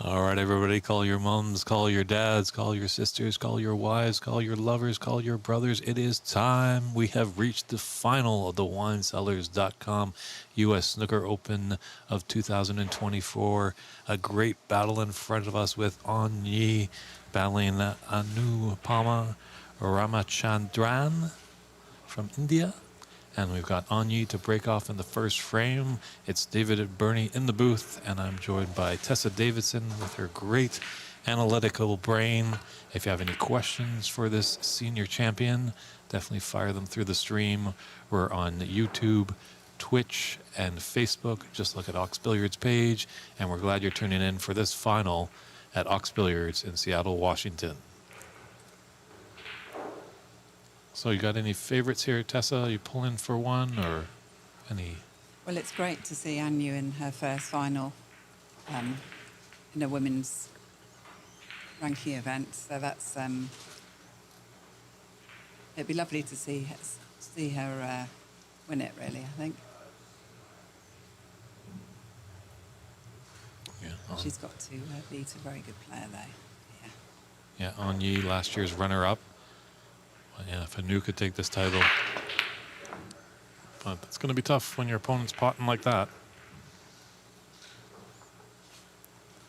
All right, everybody, call your moms, call your dads, call your sisters, call your wives, call your lovers, call your brothers. It is time. We have reached the final of the WineCellars.com U.S. Snooker Open of 2024. A great battle in front of us with Anyi battling Anupama Ramachandran from India. And we've got Anyi to break off in the first frame. It's David and Bernie in the booth, and I'm joined by Tessa Davidson with her great analytical brain. If you have any questions for this senior champion, definitely fire them through the stream. We're on YouTube, Twitch, and Facebook. Just look at Ox Billiards page, and we're glad you're tuning in for this final at Ox Billiards in Seattle, Washington. So you got any favorites here, Tessa? Are you pulling for one or any? Well, it's great to see Anu in her first final in a women's ranking event. So that's it'd be lovely to see her win it. Really, I think. Yeah, She's got to beat a very good player though. Yeah, Anyi, last year's runner-up. Yeah, if Anu could take this title. But it's going to be tough when your opponent's potting like that.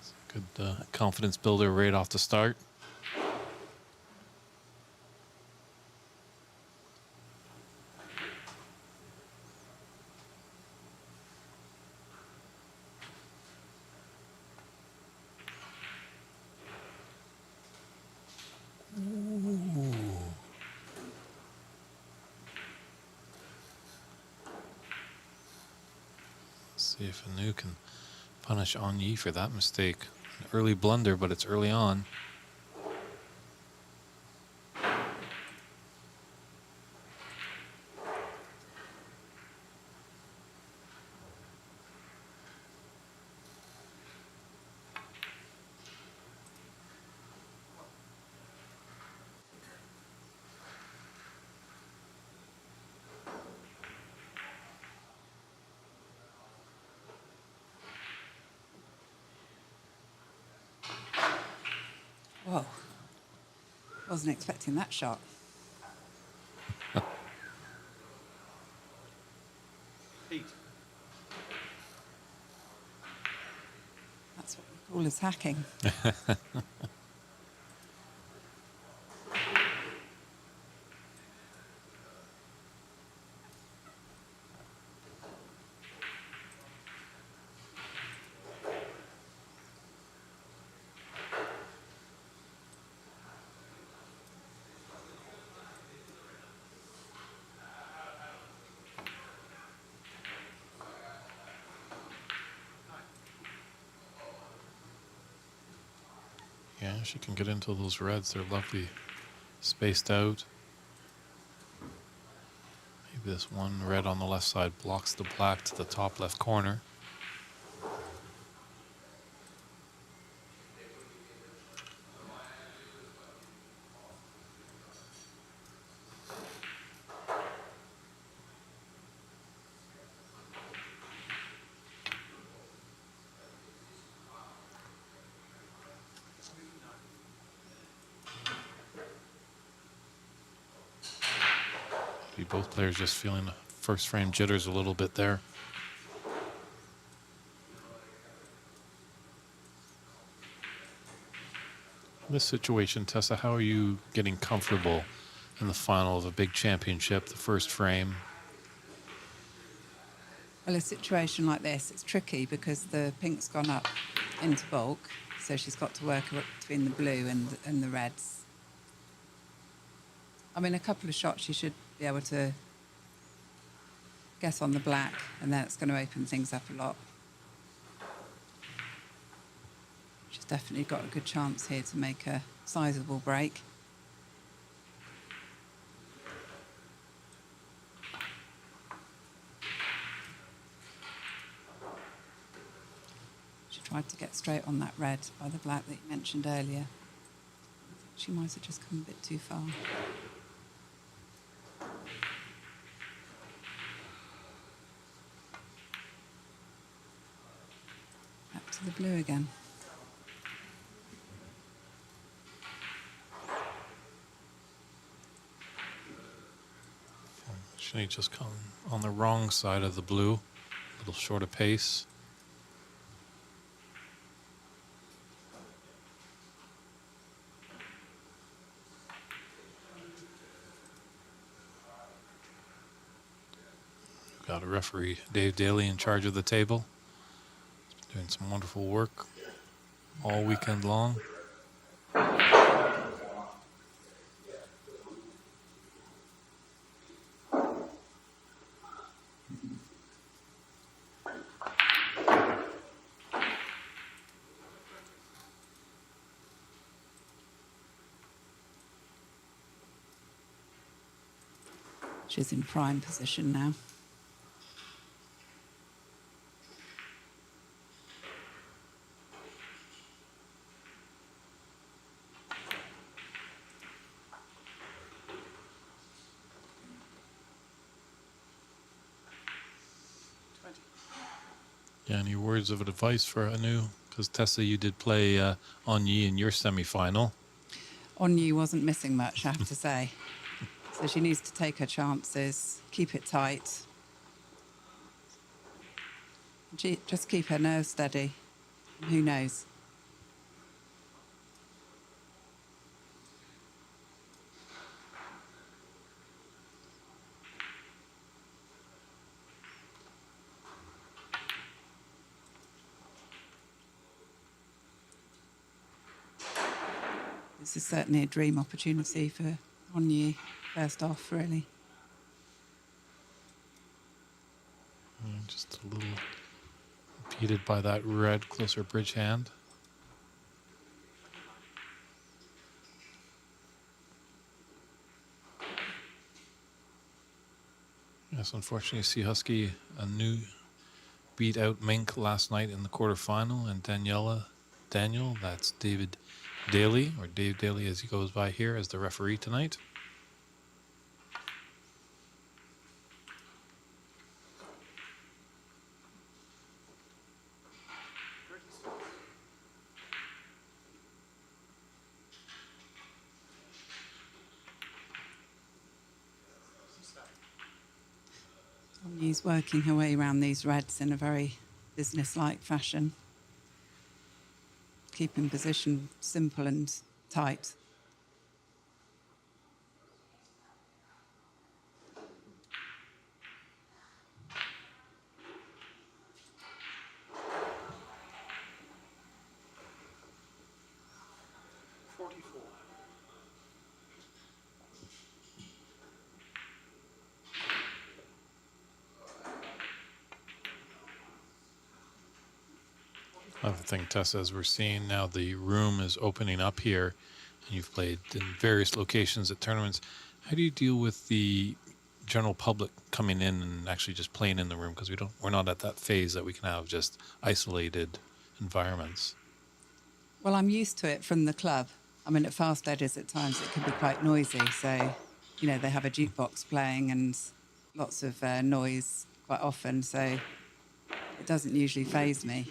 It's a good confidence builder right off the start. See if Anu can punish Anyi for that mistake. An early blunder, but it's early on. Whoa! Wasn't expecting that shot. That's what we call as hacking. Yeah, she can get into those reds. They're lovely, spaced out. Maybe this one red on the left side blocks the black to the top left corner. Both players just feeling the first frame jitters a little bit there. In this situation, Tessa, how are you getting comfortable in the final of a big championship, the first frame? Well, a situation like this, it's tricky because the pink's gone up into bulk, so she's got to work between the blue and the reds. I mean, a couple of shots she should be able to get on the black, and then it's going to open things up a lot. She's definitely got a good chance here to make a sizable break. She tried to get straight on that red by the black that you mentioned earlier. She might have just come a bit too far. Back to the blue again. Unfortunately, just come on the wrong side of the blue. A little short of pace. We've got a referee, Dave Daly, in charge of the table. He's doing some wonderful work all weekend long. She's in prime position now. Yeah, any words of advice for Anu? Because Tessa, you did play Onyee in your semi-final. Onyee wasn't missing much, I have to say. So she needs to take her chances, keep it tight. Just keep her nerves steady. Who knows? This is certainly a dream opportunity for Onyee, first off, really. Just a little impeded by that red closer bridge hand. Yes, unfortunately, Sea Husky Anu beat out Mink last night in the quarterfinal, and Daniel, that's David Daly, or Dave Daly as he goes by here, as the referee tonight. Onyee's working her way around these reds in a very business-like fashion. Keeping position simple and tight. Another thing, Tessa, as we're seeing now, the room is opening up here, and you've played in various locations at tournaments. How do you deal with the general public coming in and actually just playing in the room? Because we're not at that phase that we can have just isolated environments. Well, I'm used to it from the club. I mean, at fast edges at times it can be quite noisy. So, you know, they have a jukebox playing and lots of noise quite often. So it doesn't usually faze me.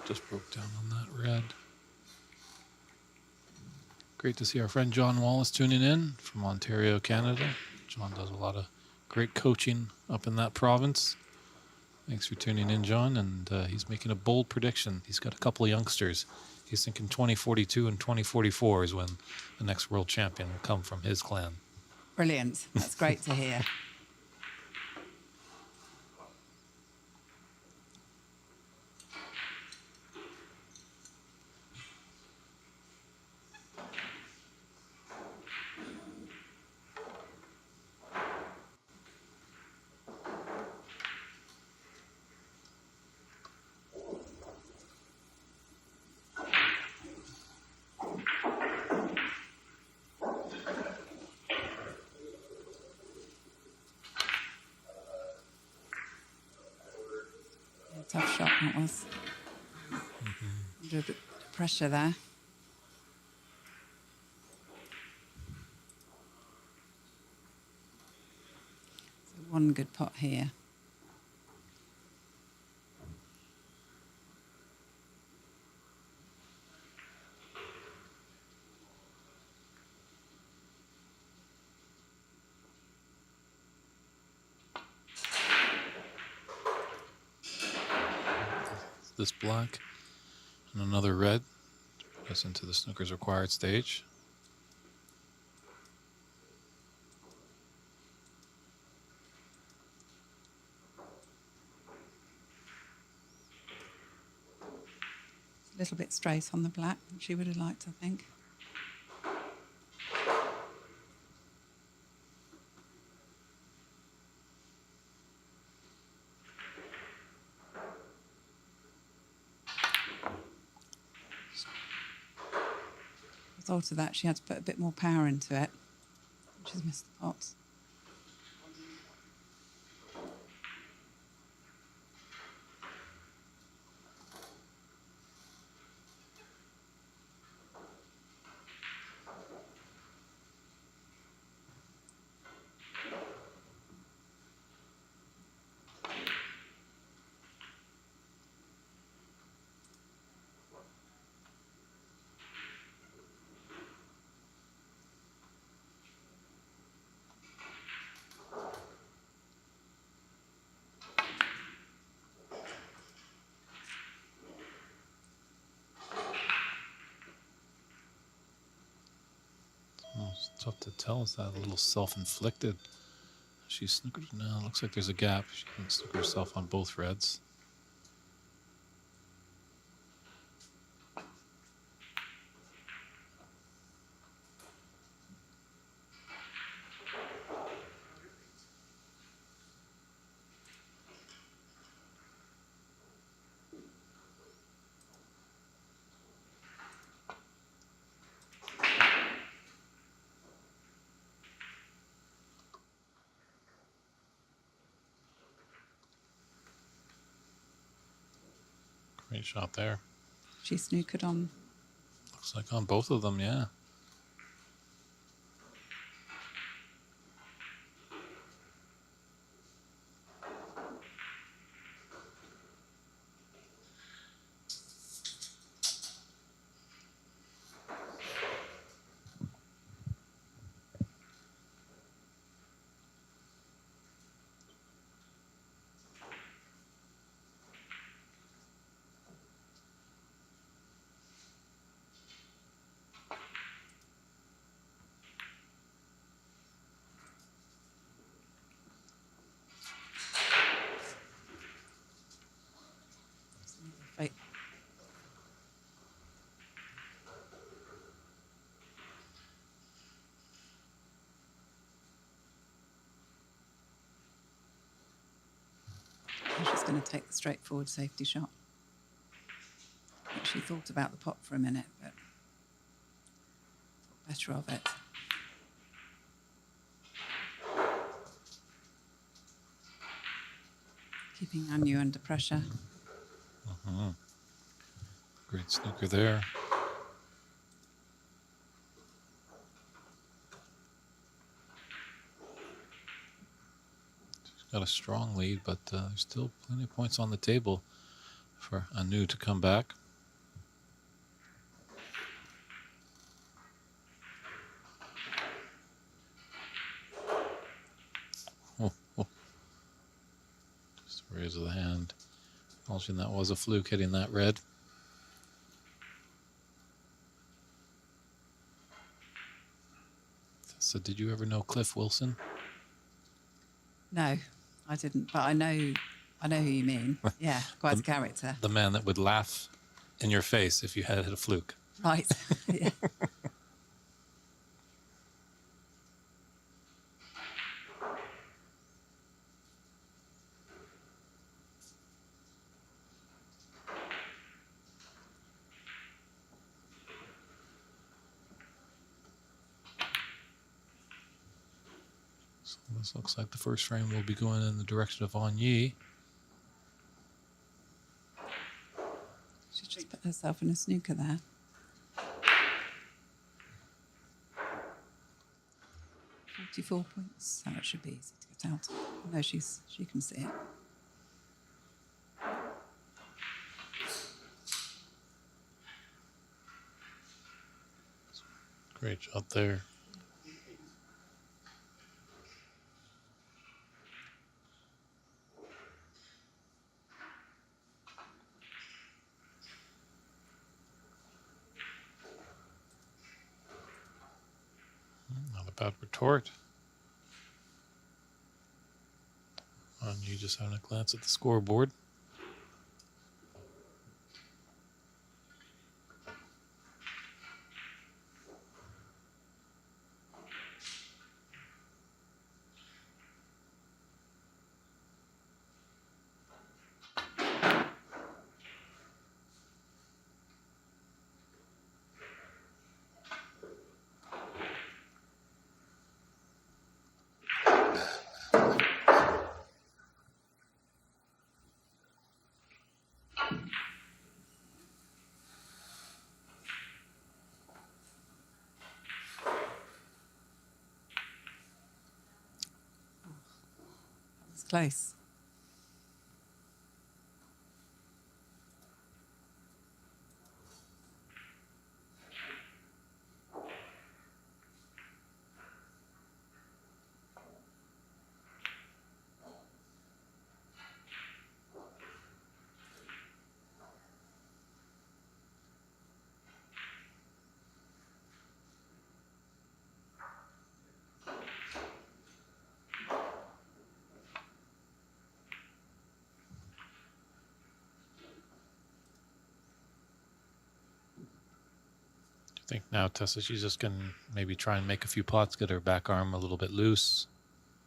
Just broke down on that red. Great to see our friend John Wallace tuning in from Ontario, Canada. John does a lot of great coaching up in that province. Thanks for tuning in, John. And he's making a bold prediction. He's got a couple of youngsters. He's thinking 2042 and 2044 is when the next world champion will come from his clan. Brilliant. That's great to hear. Tough shot that was. Under a bit of pressure there. one good pot here. This black and another red to us into the snooker's required stage. A little bit straight on the black, which she would have liked, I think. As a result of that, she had to put a bit more power into it, which has missed the pot. Oh, it's tough to tell. Is that a little self-inflicted? She snookered now. Looks like there's a gap. She didn't snooker herself on both reds. Great shot there. She snookered on. Looks like on both of them, yeah. Right. She's going to take the straightforward safety shot. She thought about the pot for a minute, but thought better of it. Keeping Anu under pressure. Great snooker there. She's got a strong lead, but there's still plenty of points on the table for Anu to come back. Just a raise of the hand. Acknowledging that was a fluke hitting that red. So did you ever know Cliff Wilson? No, I didn't, but I know who you mean. Yeah, quite a character. The man that would laugh in your face if you had hit a fluke. Right. Yeah. So this looks like the first frame will be going in the direction of An Yi. She just put herself in a snooker there. £44 points. So it should be easy to get blocked out. No, she can see it. Great job there. Not a bad retort. And you just having a glance at the scoreboard. It's close. I think now Tessa, she's just going to maybe try and make a few pots, get her back arm a little bit loose.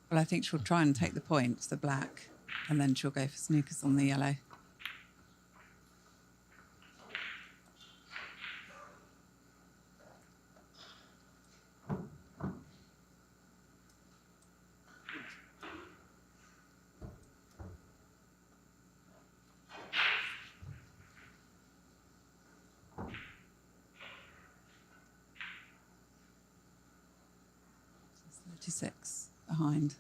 Well, I think she'll try and take the points, the black, and then she'll go for snookers on the yellow. It's 36 behind.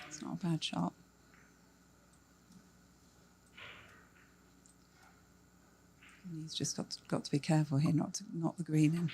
It's not a bad shot. And he's just got to be careful here not to knock the green in.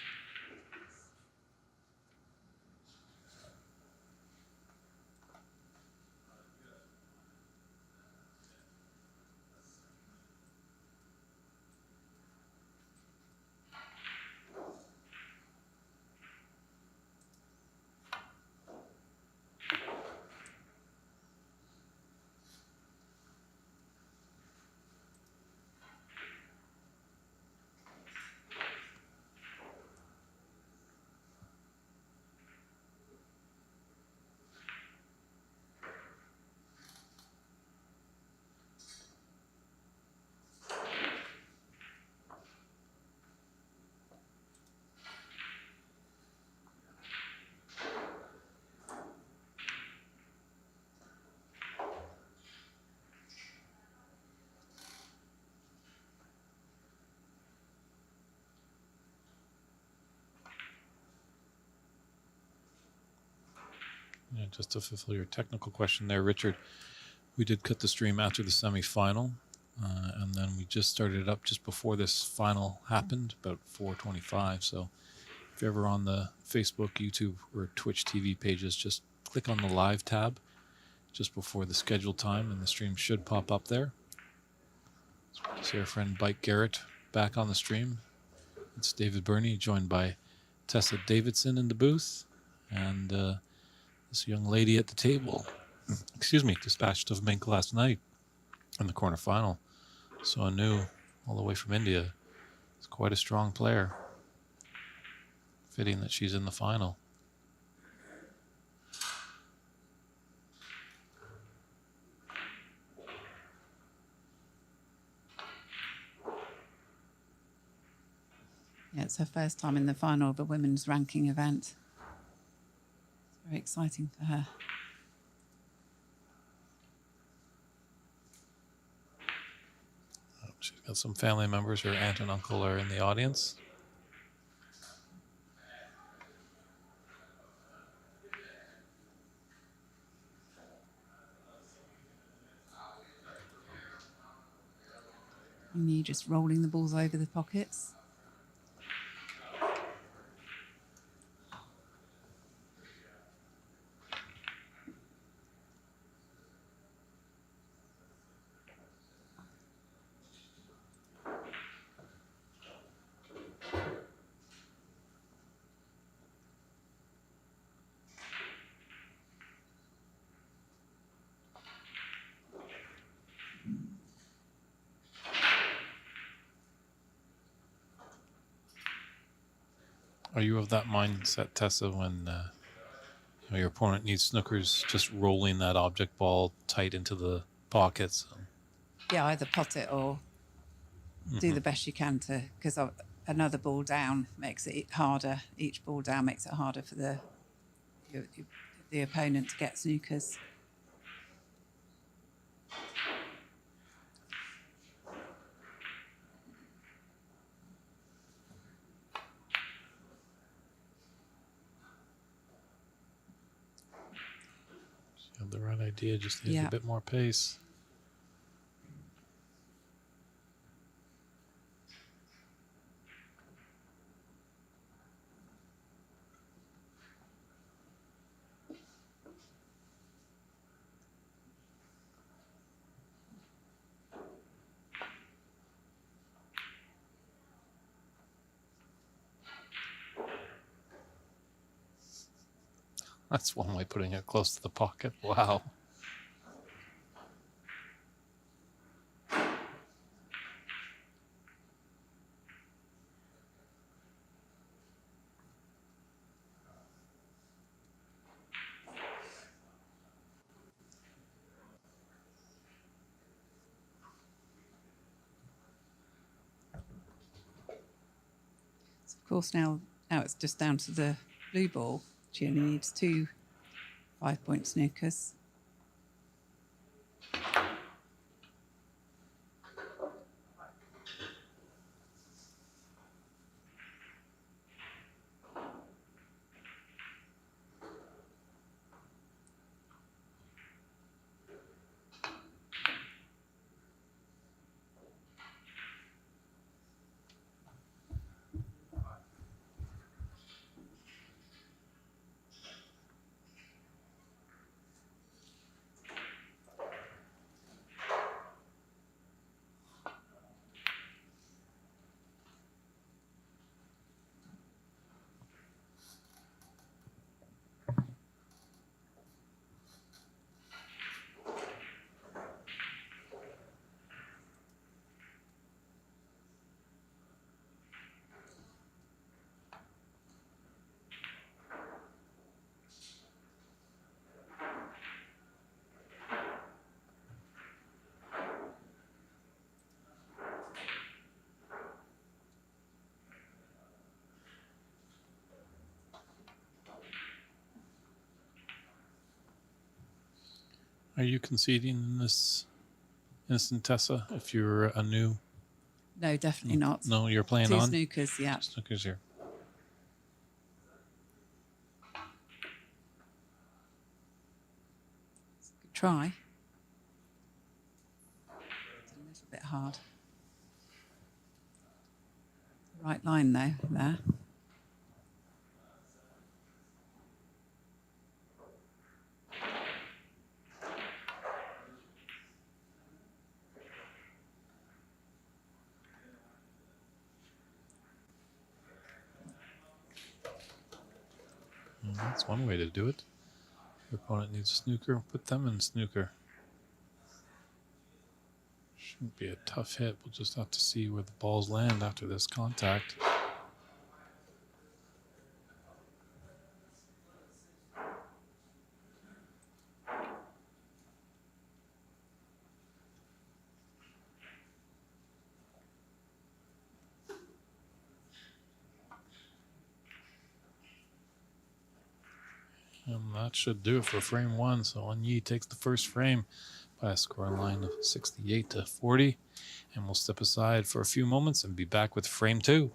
Yeah, just to fulfill your technical question there, Richard, we did cut the stream after the semi-final, and then we just started it up just before this final happened, about 4:25. So if you're ever on the Facebook, YouTube, or Twitch TV pages, just click on the live tab just before the scheduled time, and the stream should pop up there. So see our friend Bike Garrett back on the stream. It's David Burney, joined by Tessa Davidson in the booth, and this young lady at the table, dispatched of Mink last night in the quarterfinal. So Anu, all the way from India, is quite a strong player. Fitting that she's in the final. Yeah, it's her first time in the final of a women's ranking event. It's very exciting for her. Got some family members, her aunt and uncle are in the audience. And you just rolling the balls over the pockets. Are you of that mindset, Tessa, when your opponent needs snookers, just rolling that object ball tight into the pockets? Yeah, either pot it or do the best you can to, because another ball down makes it harder. Each ball down makes it harder for the opponent to get snookers. You have the right idea, just need a bit more pace. That's one way of putting it, close to the pocket. Wow. So of course, now it's just down to the blue ball. She only needs 2 5-point snookers. Are you conceding in this instant, Tessa, if you're a new? No, definitely not. No, you're playing 2 on? snookers, yeah. Snookers here. Good try. It's a little bit hard. Right line, though, there. That's one way to do it. Your opponent needs a snooker, put them in snooker. Shouldn't be a tough hit. We'll just have to see where the balls land after this contact. And that should do it for frame 1. So Yi takes the first frame by a scoreline of 68-40. And we'll step aside for a few moments and be back with frame 2.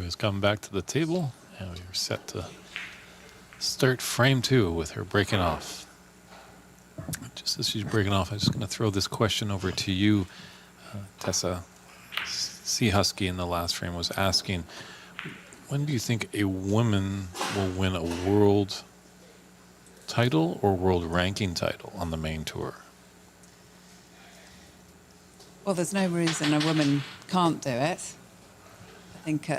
Is coming back to the table, and we are set to start frame 2 with her breaking off. Just as she's breaking off, I'm just going to throw this question over to you, Tessa. Sea Husky in the last frame was asking, when do you think a woman will win a world title or world ranking title on the main tour? Well, there's no reason a woman can't do it. I think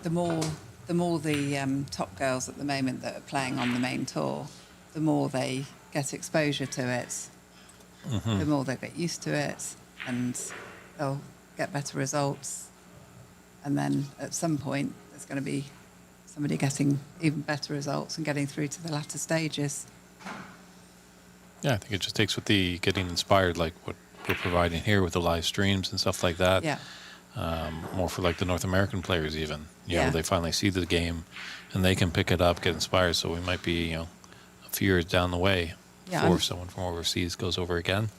the more the top girls at the moment that are playing on the main tour, the more they get exposure to it, the more they get used to it, and they'll get better results. And then at some point, there's going to be somebody getting even better results and getting through to the latter stages. Yeah, I think it just takes with the getting inspired, like what we're providing here with the live streams and stuff like that. Yeah. More for like the North American players even. You Yeah. know, they finally see the game and they can pick it up, get inspired. So we might be, a few years down the way before someone from overseas goes over again.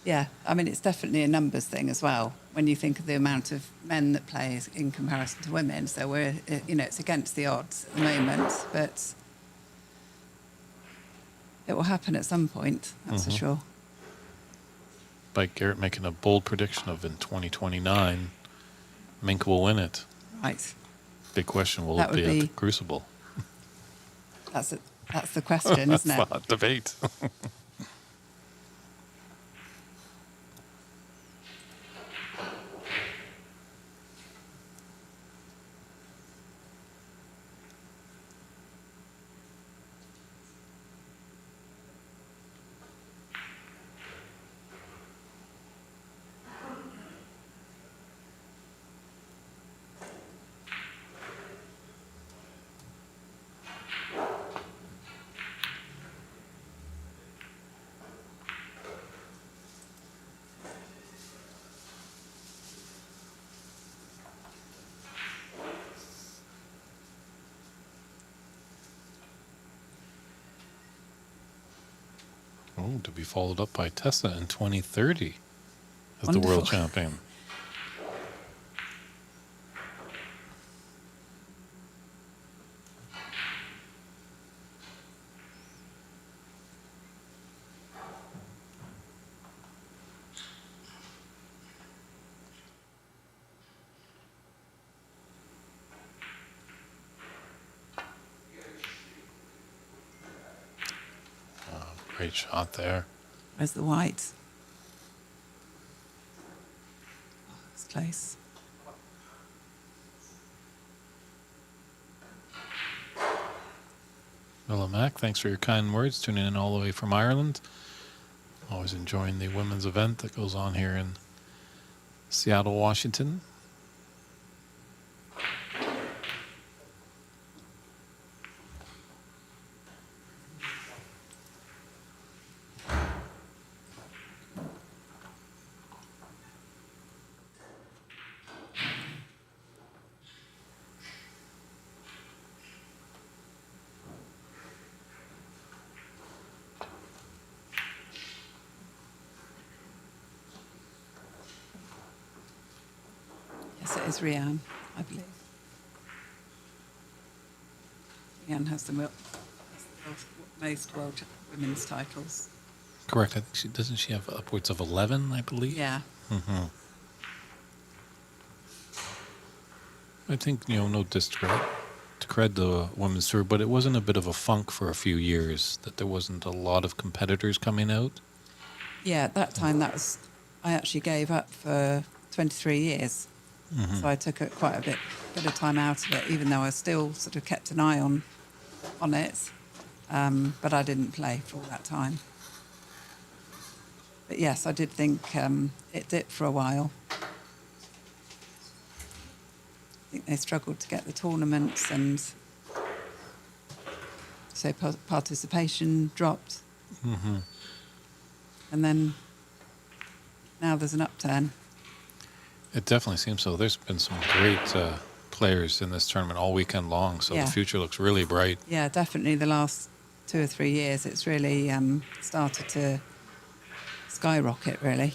Yeah, I mean, it's definitely a numbers thing as well when you think of the amount of men that play in comparison to women. So we're, it's against the odds at the moment, but it will happen at some point, that's for sure. By Garrett making a bold prediction of in 2029, Mink will win it. Right. Big question, will That it be would at be- the Crucible? That's the question, isn't it? Hot debate. Oh, to be followed up by Tessa in 2030 as the world Wonderful. champion. Great shot there. Where's the white? Oh, it's close. Willa Mac, thanks for your kind words, tuning in all the way from Ireland. Always enjoying the women's event that goes on here in Seattle, Washington. Yes, it is Rianne, I believe. Rianne has the most world women's titles. Correct. I think doesn't she have upwards of 11, I believe? Yeah. I think, no discredit to credit the women's tour, but it wasn't a bit of a funk for a few years that there wasn't a lot of competitors coming out. Yeah, at that time, I actually gave up for 23 years. So I took quite a bit bit of time out of it, even though I still sort of kept an eye on it. But I didn't play for all that time. But yes, I did think it dipped for a while. I think they struggled to get the tournaments, and so participation dropped. Mm-hmm. And then now there's an upturn. It definitely seems so. There's been some great players in this tournament all weekend long, so Yeah. the future looks really bright. Yeah, definitely the last 2 or 3 years, it's really started to skyrocket, really.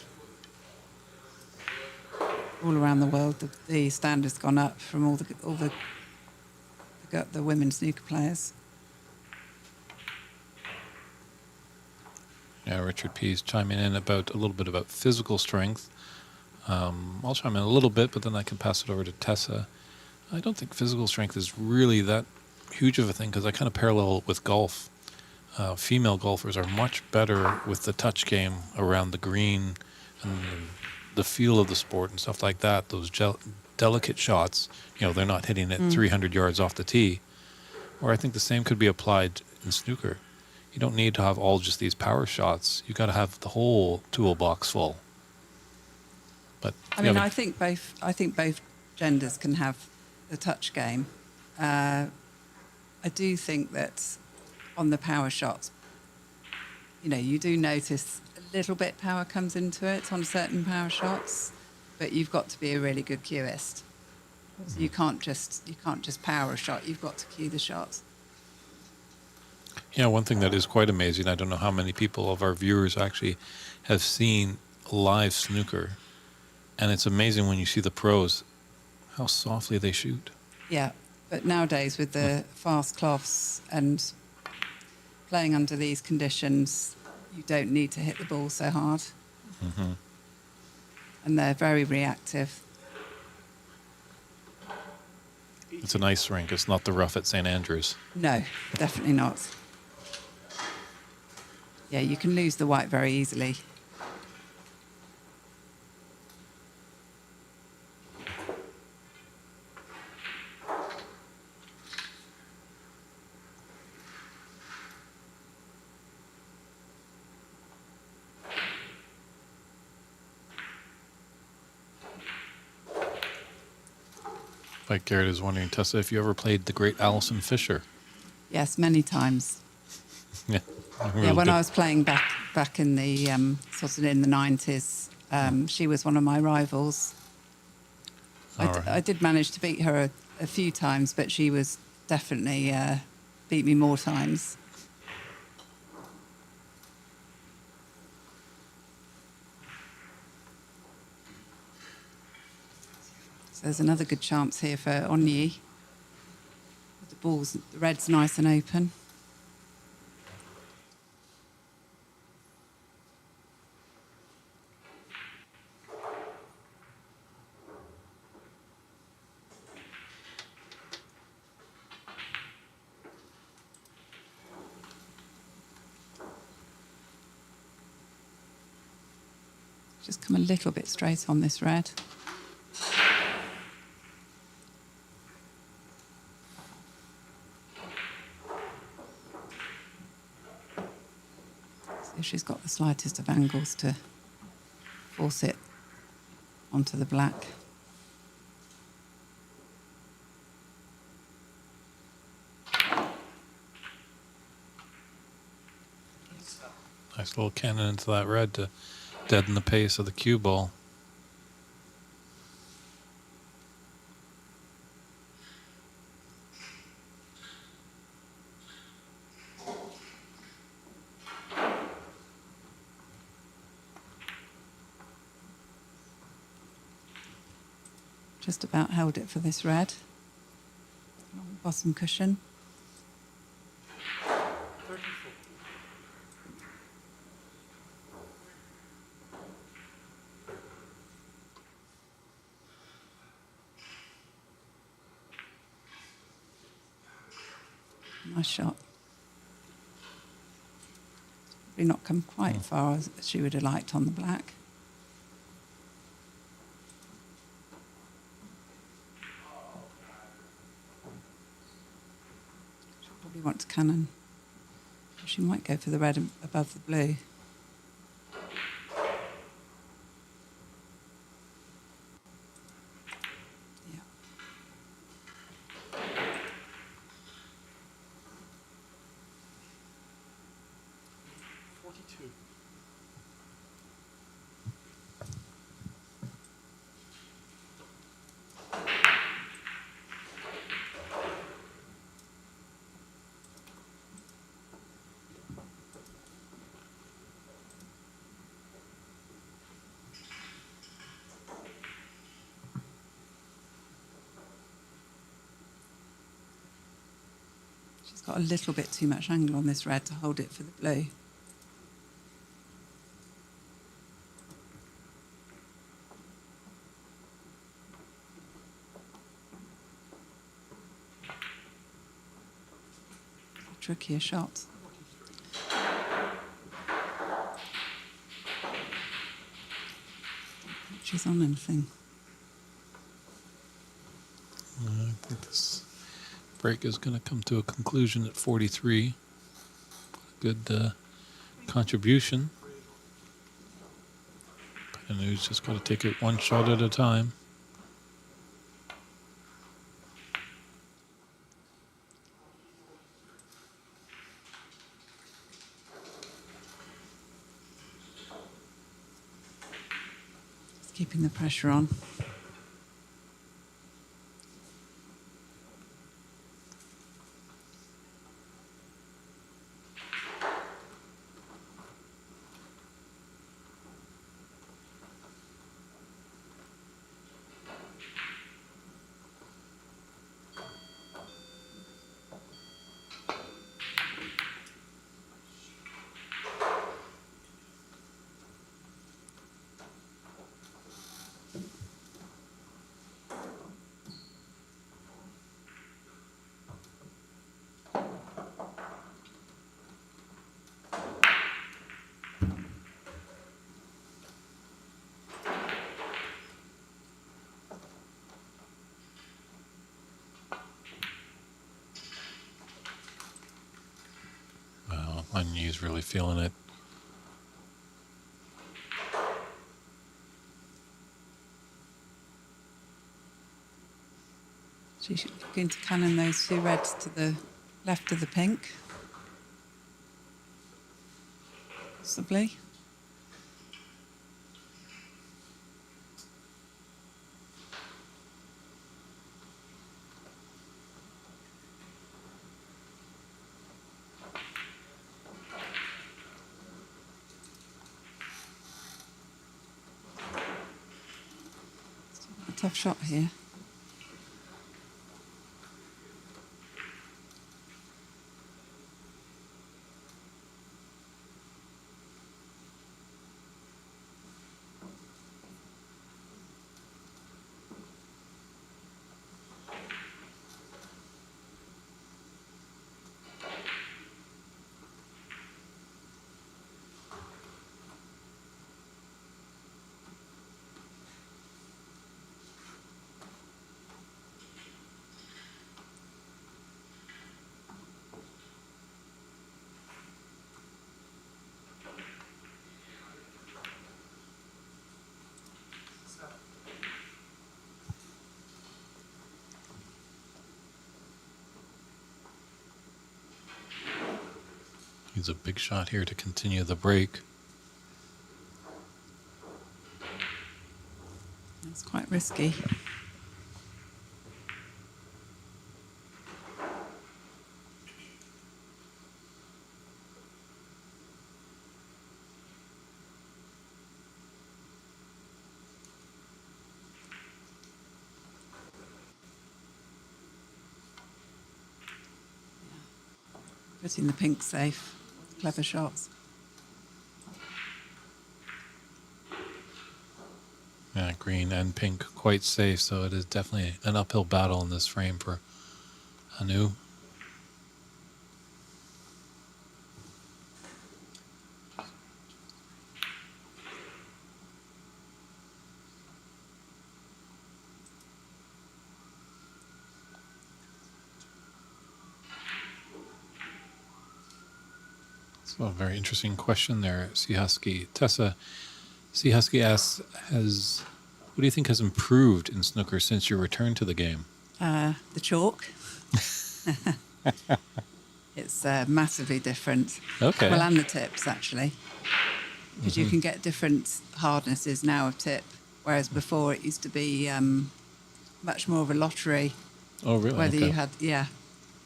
All around the world, the standard's gone up from all the women snooker players. Yeah, Richard P.'s chiming in about a little bit about physical strength. I'll chime in a little bit, but then I can pass it over to Tessa. I don't think physical strength is really that huge of a thing, because I kind of parallel it with golf. Female golfers are much better with the touch game around the green and the feel of the sport and stuff like that. Those delicate shots, they're not hitting it 300 yards off the tee. Or I think the same could be applied in snooker. You don't need to have all just these power shots. You got to have the whole toolbox full. But I think both genders can have the touch game. I do think that on the power shots, you do notice a little bit power comes into it on certain power shots, but you've got to be a really good cueist. So you can't just power a shot. You've got to cue the shots. Yeah, one thing that is quite amazing, I don't know how many people of our viewers actually have seen live snooker, and it's amazing when you see the pros, how softly they shoot. Yeah, but nowadays with the fast cloths and playing under these conditions, you don't need to hit the ball so hard. Mm-hmm. And they're very reactive. It's an ice rink. It's not the rough at St. Andrews. No, definitely not. Yeah, you can lose the white very easily. Like Garrett is wondering, Tessa, if you ever played the great Alison Fisher. Yes, many times. Yeah. Yeah, when I was playing back in the sort of in the 90s, she was one of my rivals. I did manage to beat her a few times, but she was definitely beat me more times. So there's another good chance here for Onyi. The red's nice and open. Just come a little bit straight on this red. So she's got the slightest of angles to force it onto the black. Nice little cannon into that red to deaden the pace of the cue ball. Just about held it for this red. Along the bottom cushion. Nice shot. Probably not come quite far as she would have liked on the black. want to cannon. She might go for the red above the blue. Yeah. She's got a little bit too much angle on this red to hold it for the blue. A trickier shot. She's on anything. I think this break is going to come to a conclusion at 43. Good contribution. And who's just got to take it one shot at a time. Just keeping the pressure on. Wow, my knee's really feeling it. She's going to cannon those two reds to the left of the pink. Possibly. A tough shot here. He's a big shot here to continue the break. It's quite risky. Putting the pink safe. Clever shots. Yeah, green and pink quite safe, so it is definitely an uphill battle in this frame for Anu. So a very interesting question there, Sea Husky. Tessa, Sea Husky asks, what do you think has improved in snooker since your return to the game? The chalk. It's massively different. Okay. Well, and the tips, actually. Because you can get different hardnesses now of tip, whereas before it used to be much more of a lottery. Oh, really? Whether Okay. you had, yeah.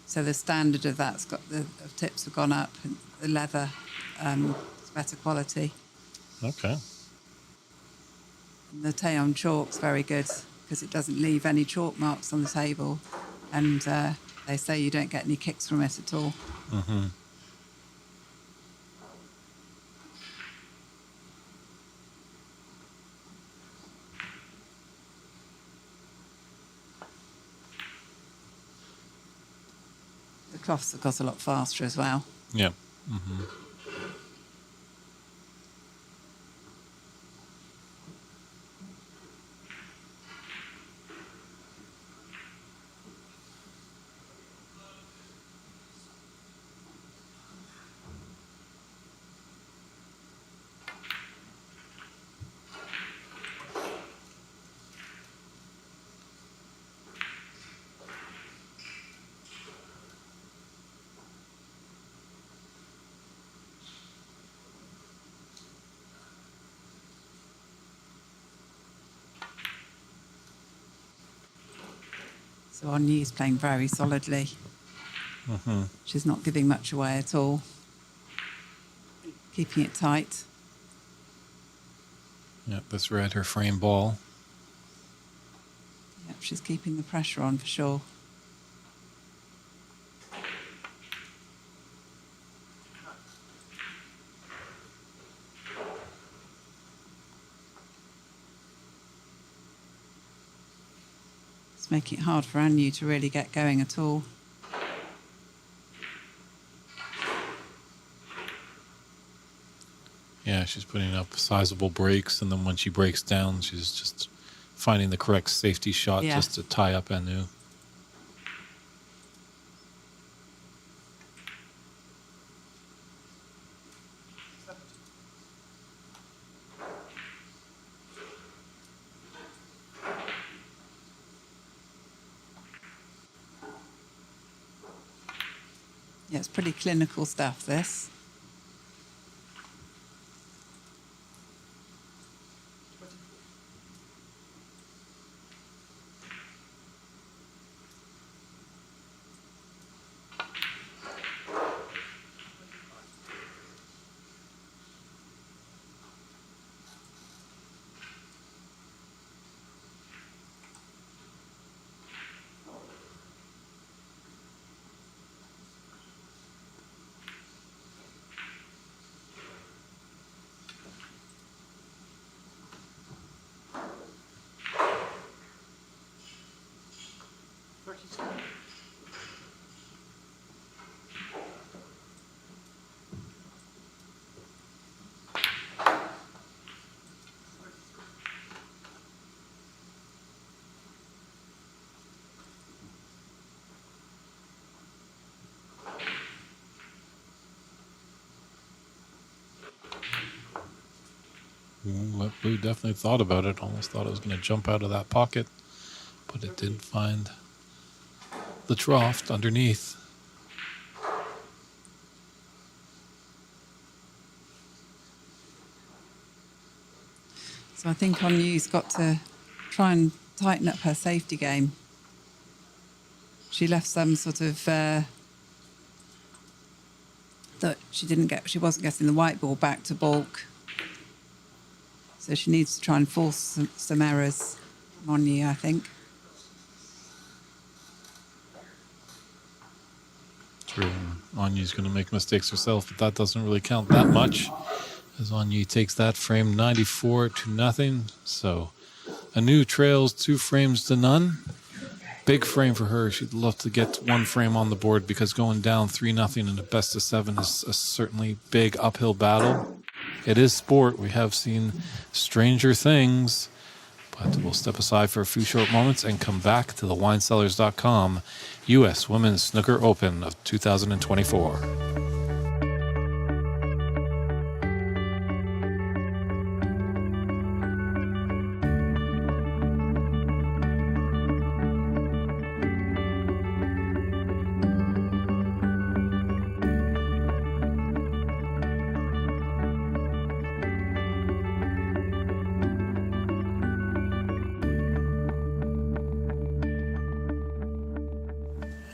So the standard of that's got of tips have gone up, and the leather is better quality. Okay. And the Teon chalk's very good because it doesn't leave any chalk marks on the table, and they say you don't get any kicks from it at all. Mm-hmm. The cloths have got a lot faster as well. Yeah. Mm-hmm. So Onyu's playing very solidly. Mm-hmm. She's not giving much away at all. Keeping it tight. Yeah, this red, her frame ball. Yep, she's keeping the pressure on for sure. It's making it hard for Anu to really get going at all. Yeah, she's putting up sizable breaks, and then when she breaks down, she's just finding the correct safety shot just to tie up Anu. Yeah, it's pretty clinical stuff, this. That blue definitely thought about it. Almost thought it was going to jump out of that pocket, but it did find the trough underneath. So I think Onyu's got to try and tighten up her safety game. She left some sort of that she wasn't getting the white ball back to balk. So she needs to try and force some errors on you, I think. True. Anyu's going to make mistakes herself, but that doesn't really count that much, as Anu takes that frame 94-0. So Anu trails 2 frames to none. Big frame for her. She'd love to get 1 frame on the board, because going down 3-0 in a best of 7 is a certainly big uphill battle. It is sport. We have seen stranger things, but we'll step aside for a few short moments and come back to the WineCellars.com U.S. Women's Snooker Open of 2024.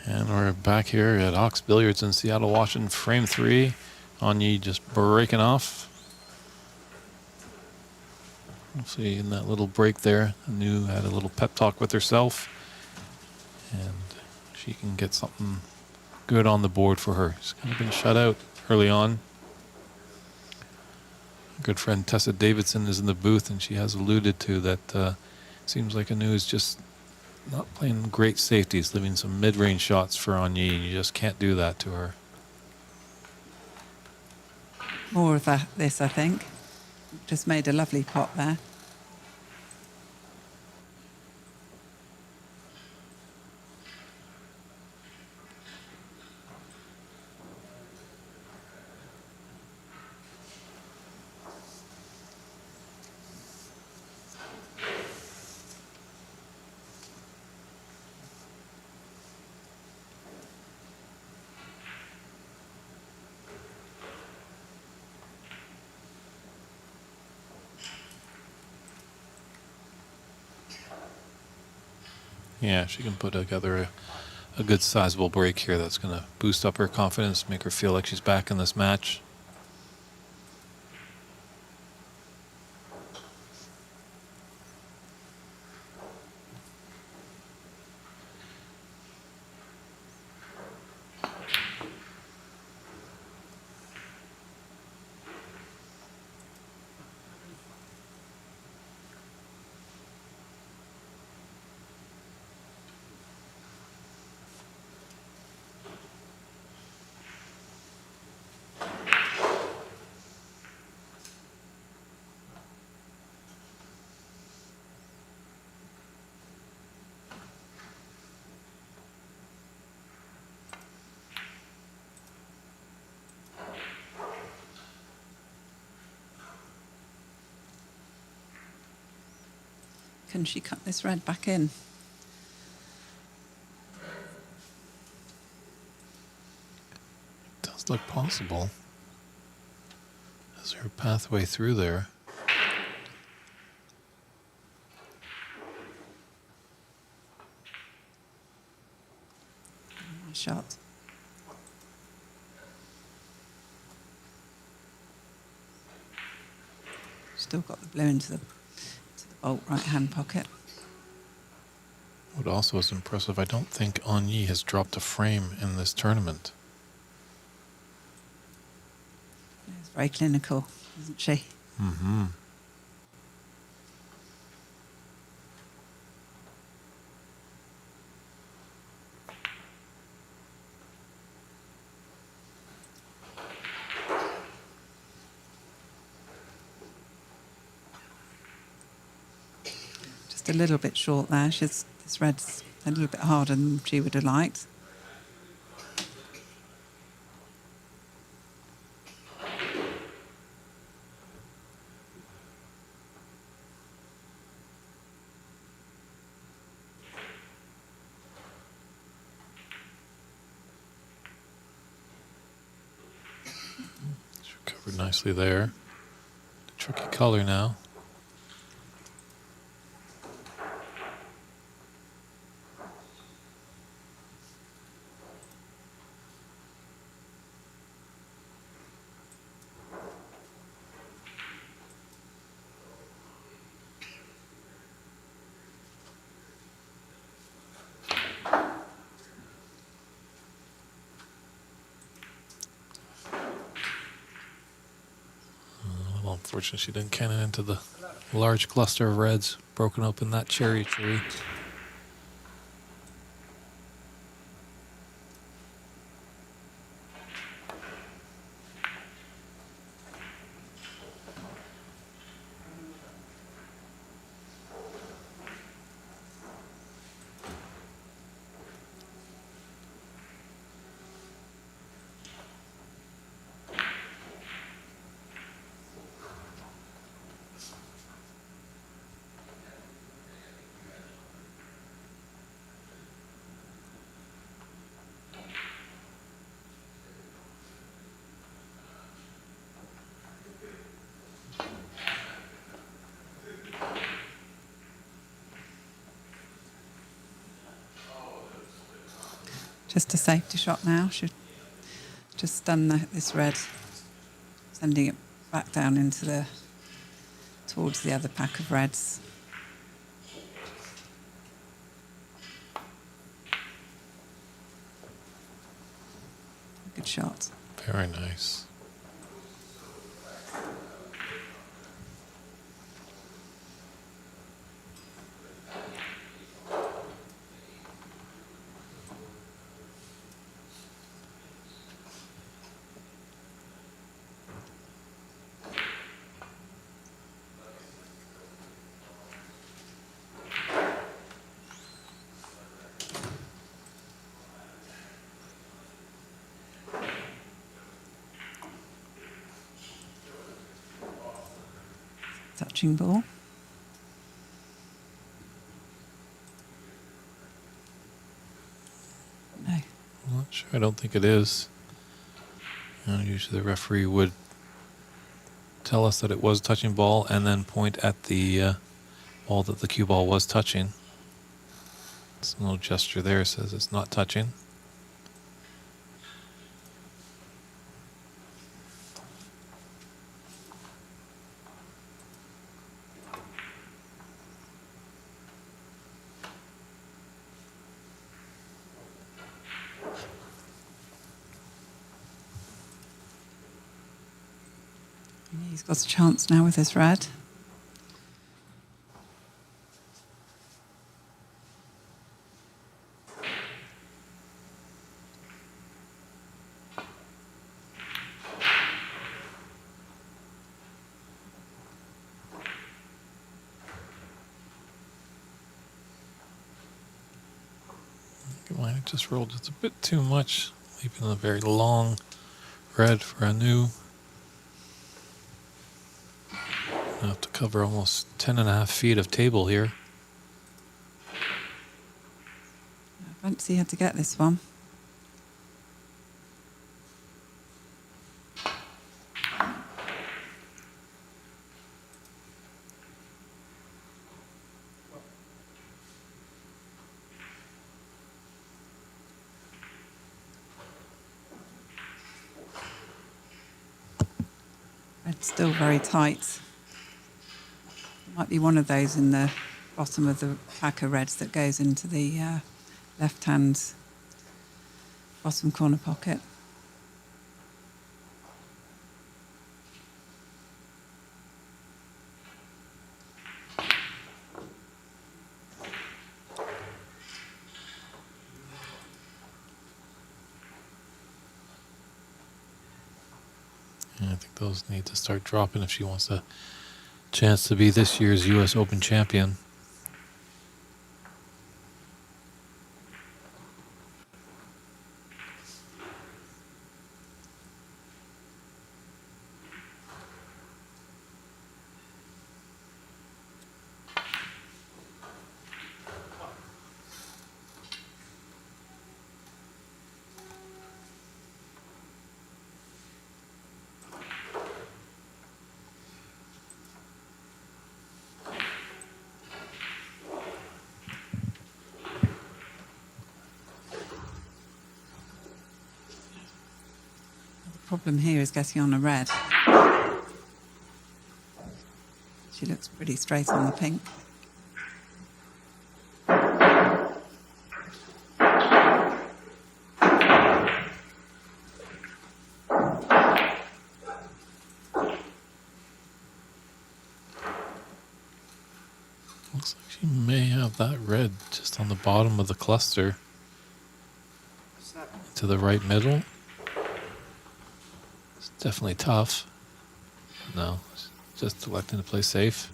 And we're back here at Hawks Billiards in Seattle, Washington, frame 3. Anyi just breaking off. We'll see in that little break there, Anu had a little pep talk with herself. And she can get something good on the board for her. She's kind of been shut out early on. Good friend Tessa Davidson is in the booth, and she has alluded to that seems like Anu is just not playing great safeties, leaving some mid-range shots for Anyi, and you just can't do that to her. More of this, I think. Just made a lovely pot there. Yeah, she can put together a good sizable break here that's going to boost up her confidence, make her feel like she's back in this match. Can she cut this red back in? Does look possible. Is there a pathway through there? Nice shot. Still got the blue into the bolt right-hand pocket. What also is impressive, I don't think Anyi has dropped a frame in this tournament. It's very clinical, isn't she? Mm-hmm. Just a little bit short there. This red's a little bit harder than she would have liked. It's recovered nicely there. Tricky color now. Unfortunately, she didn't cannon into the large cluster of reds broken up in that cherry tree. Just a safety shot now. Should just stun this red, sending it back down towards the other pack of reds. Good shot. Very nice. Touching ball. No. I'm not sure. I don't think it is. Usually the referee would tell us that it was touching ball and then point at the ball that the cue ball was touching. This little gesture there says it's not touching. He's got a chance now with his red. Might have just rolled just a bit too much, leaving a very long red for Anu. I have to cover almost 10.5 feet of table here. I fancy how to get this one. Red's still very tight. Might be one of those in the bottom of the pack of reds that goes into the left-hand bottom corner pocket. And I think those need to start dropping if she wants a chance to be this year's U.S. Open champion. Problem here is getting on a red. She looks pretty straight on the pink. Looks like she may have that red just on the bottom of the cluster to the right middle. Definitely tough. No, just electing to play safe.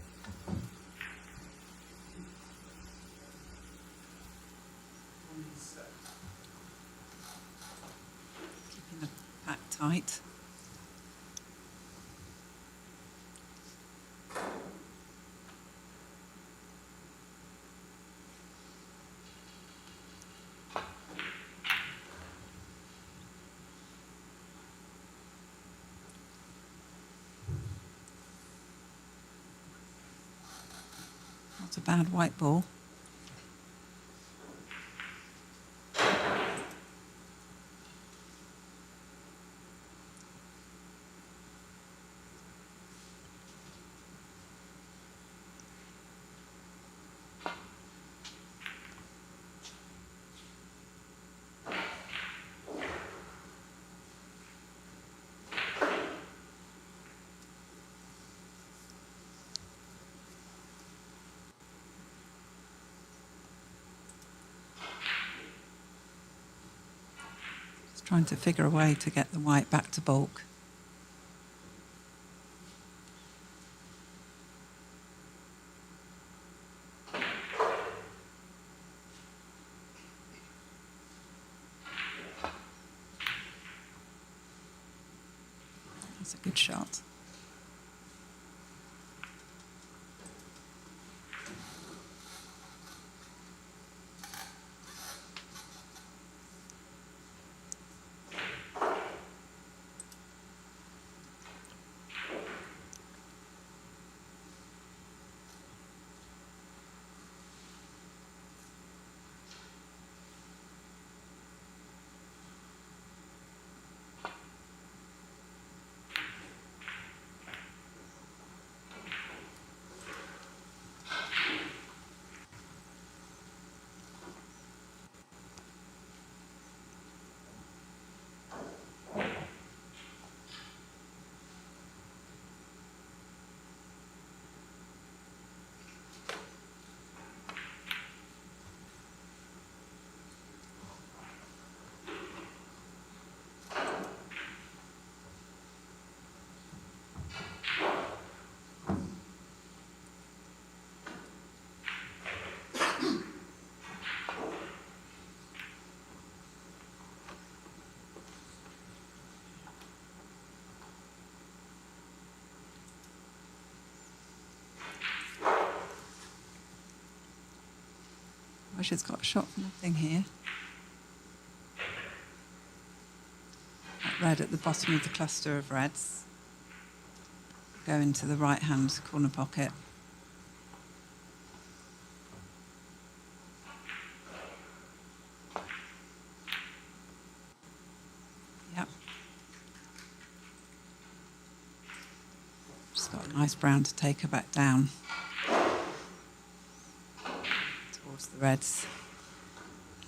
Keeping the pack tight. Not a bad white ball. Trying to figure a way to get the white back to bulk. That's a good shot. Well, she's got a shot for nothing here. That red at the bottom of the cluster of reds. Go into the right-hand corner pocket. Yep. Just got a nice brown to take her back down towards the reds.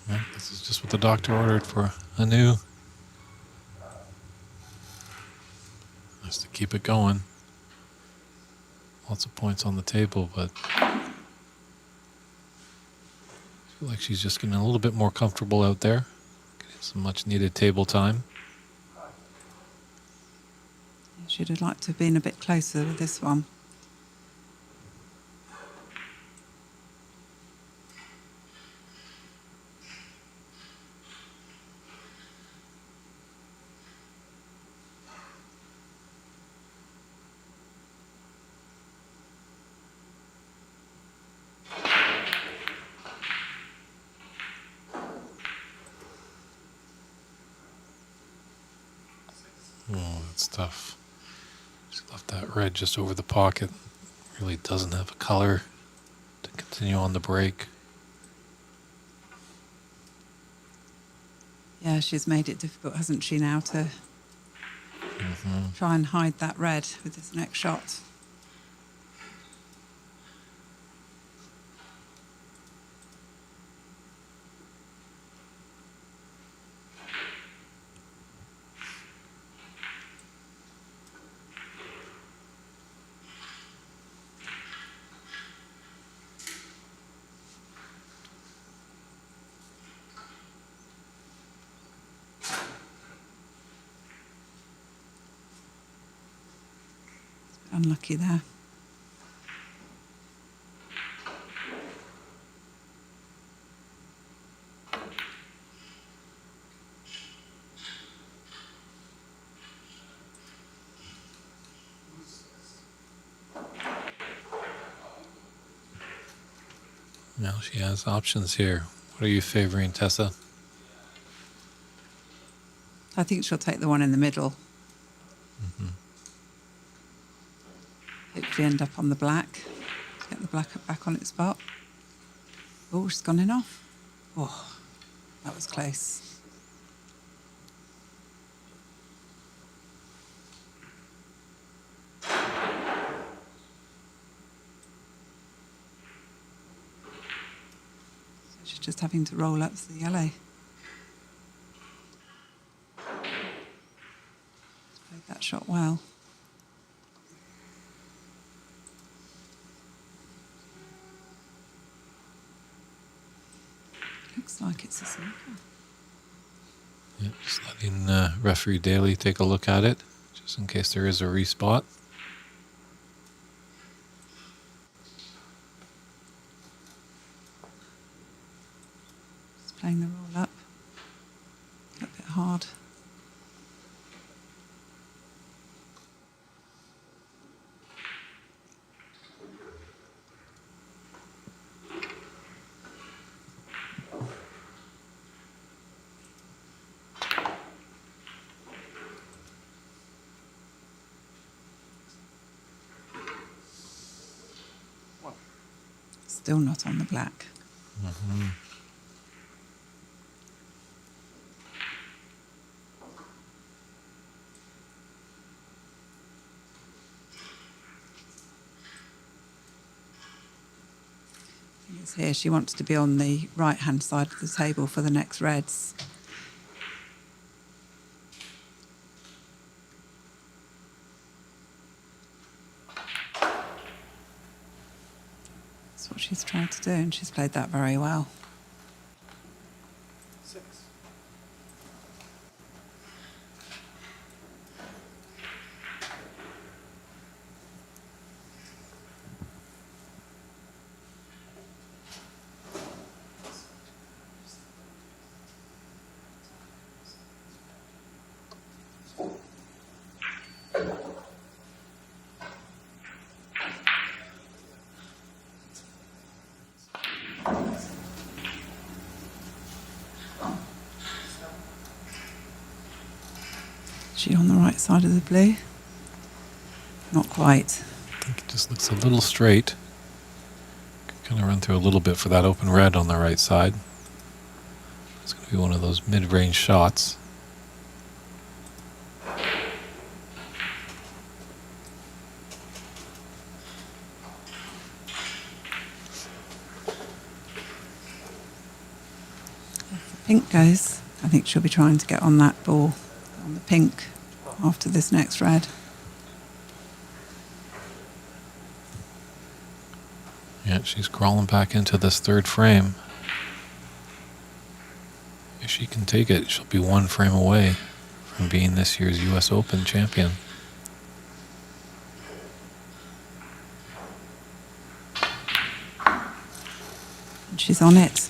Yeah, this is just what the doctor ordered for Anu. Nice to keep it going. Lots of points on the table, but I feel like she's just getting a little bit more comfortable out there. Getting some much needed table time. She'd have liked to have been a bit closer with this one. Oh, that's tough. She left that red just over the pocket. Really doesn't have a color to continue on the break. Yeah, she's made it difficult, hasn't she, now to try and hide that red with this next shot. Unlucky there. Now she has options here. What are you favoring, Tessa? I think she'll take the one in the middle. Hopefully end up on the black. Get the black back on its spot. Oh, she's gone in off. Oh, that was close. So she's just having to roll up to the yellow. Played that shot well. Looks like it's a snooker. Yeah, just letting referee Daly take a look at it, just in case there is a respot. Just playing the roll up. A bit hard. Still not on the black. Mm-hmm. It's here. She wants to be on the right-hand side of the table for the next reds. That's what she's trying to do, and she's played that very well. She on the right side of the blue? Not quite. I think it just looks a little straight. Kind of run through a little bit for that open red on the right side. It's going to be one of those mid-range shots. If the pink goes, I think she'll be trying to get on that ball, on the pink, after this next red. Yeah, she's crawling back into this third frame. If she can take it, she'll be one frame away from being this year's U.S. Open champion. And she's on it.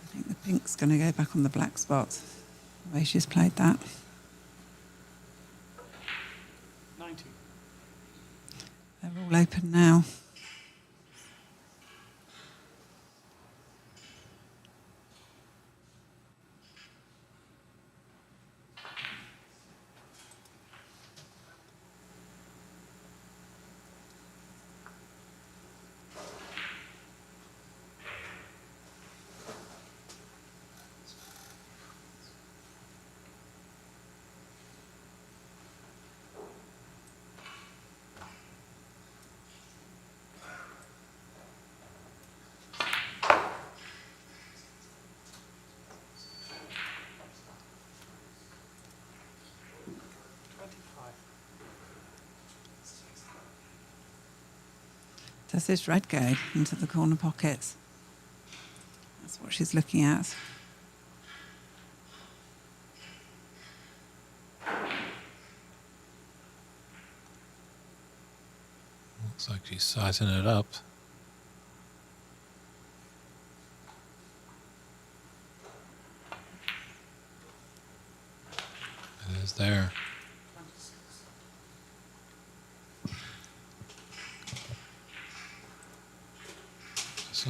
I think the pink's going to go back on the black spot, the way she's played that. 90. They're all open now. Does this red go into the corner pockets? That's what she's looking at. Looks like she's sizing it up. It is there.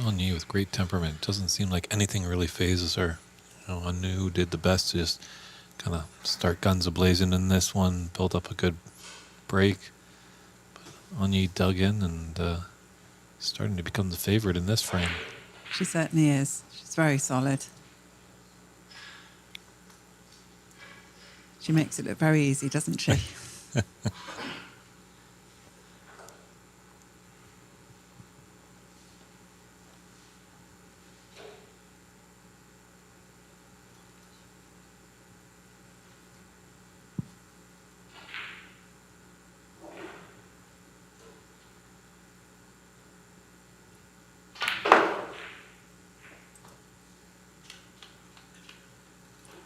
Anu with great temperament. Doesn't seem like anything really phases her. You know, Anu did the best to just kind of start guns a-blazing in this one, build up a good break. But Anu dug in and starting to become the favorite in this frame. She certainly is. She's very solid. She makes it look very easy, doesn't she?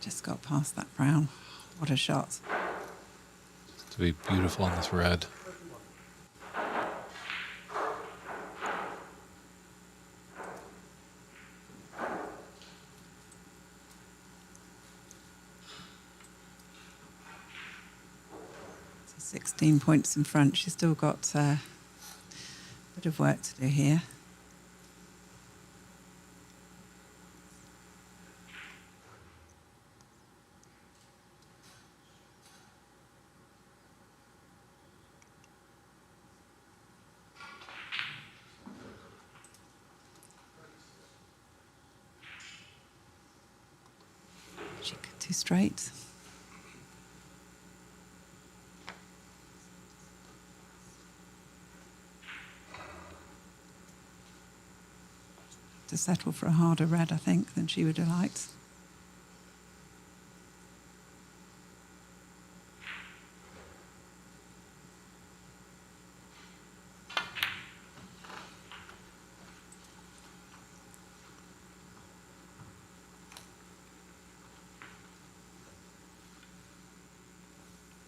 Just got past that brown. What a shot. To be beautiful on this red. So 16 points in front. She's still got a bit of work to do here. She got too straight. To settle for a harder red, I think, than she would have liked.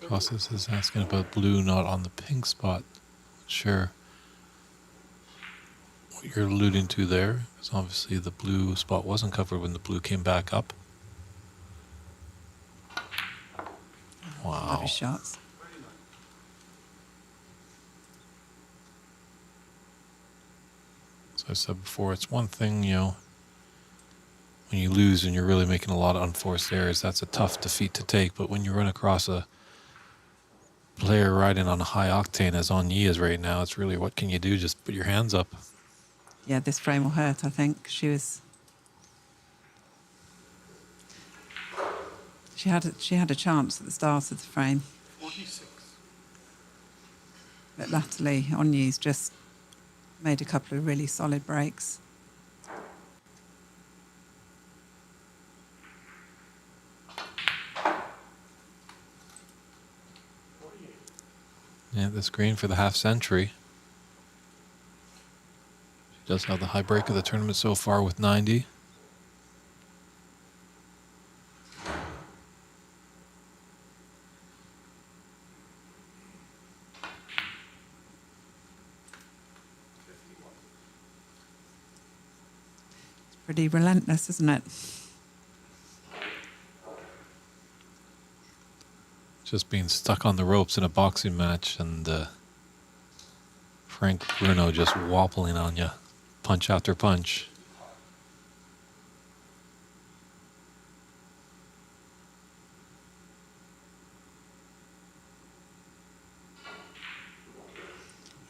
Costas is asking about blue not on the pink spot. Sure. What you're alluding to there is obviously the blue spot wasn't covered when the blue came back up. Wow. Lovely shots. As I said before, it's one thing, when you lose and you're really making a lot of unforced errors, that's a tough defeat to take. But when you run across a player riding on a high octane as Onyee is right now, it's really what can you do? Just put your hands up. Yeah, this frame will hurt, I think. She had a chance at the start of the frame. 46. But latterly, Onyee's just made a couple of really solid breaks. Yeah, this green for the half century. She does have the high break of the tournament so far with 90. Pretty relentless, isn't it? Just being stuck on the ropes in a boxing match and Frank Bruno just wobbling on you, punch after punch.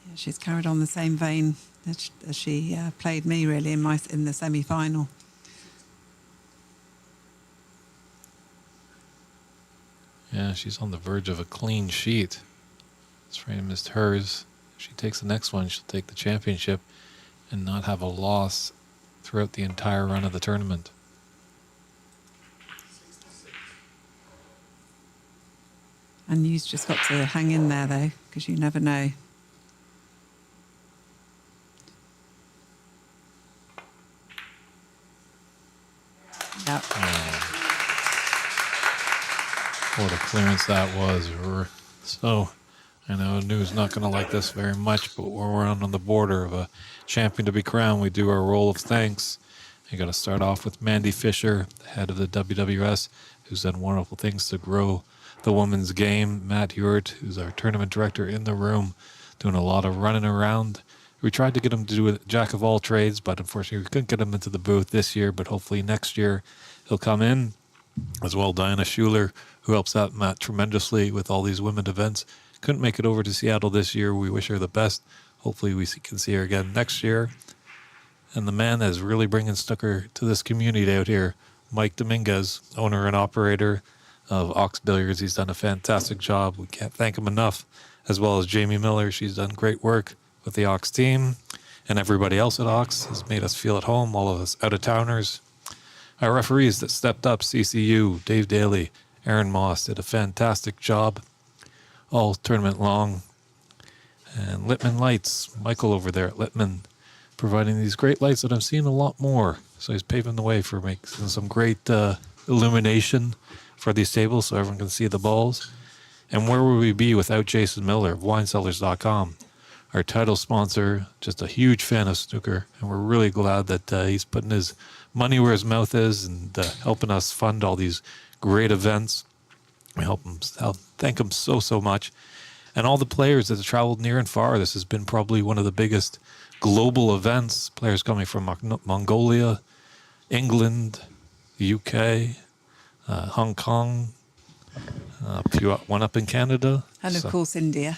Yeah, she's carried on the same vein as she played me, really, in the semi-final. Yeah, she's on the verge of a clean sheet. This frame missed hers. If she takes the next one, she'll take the championship and not have a loss throughout the entire run of the tournament. 66. And you've just got to hang in there, though, because you never know. Yep. What a clearance that was. So, I know Nu's not going to like this very much, but we're on the border of a champion to be crowned. We do our roll of thanks. You got to start off with Mandy Fisher, the head of the WWS, who's done wonderful things to grow the women's game. Matt Hewitt, who's our tournament director in the room, doing a lot of running around. We tried to get him to do a jack of all trades, but unfortunately we couldn't get him into the booth this year, but hopefully next year he'll come in. As well, Diana Schuler, who helps out Matt tremendously with all these women events. Couldn't make it over to Seattle this year. We wish her the best. Hopefully we can see her again next year. And the man that is really bringing snooker to this community out here, Mike Dominguez, owner and operator of Ox Billiards. He's done a fantastic job. We can't thank him enough. As well as Jamie Miller. She's done great work with the Ox team. And everybody else at Ox has made us feel at home, all of us out-of-towners. Our referees that stepped up, CCU, Dave Daly, Aaron Moss, did a fantastic job all tournament long. And Littman Lights, Michael over there at Littman, providing these great lights that I'm seeing a lot more. So he's paving the way for making some great illumination for these tables so everyone can see the balls. And where would we be without Jason Miller of WineCellars.com? Our title sponsor, just a huge fan of snooker, and we're really glad that he's putting his money where his mouth is and helping us fund all these great events. We thank him so much. And all the players that have traveled near and far. This has been probably one of the biggest global events. Players coming from Mongolia, England, the UK, Hong Kong, one up in Canada. And of course, India.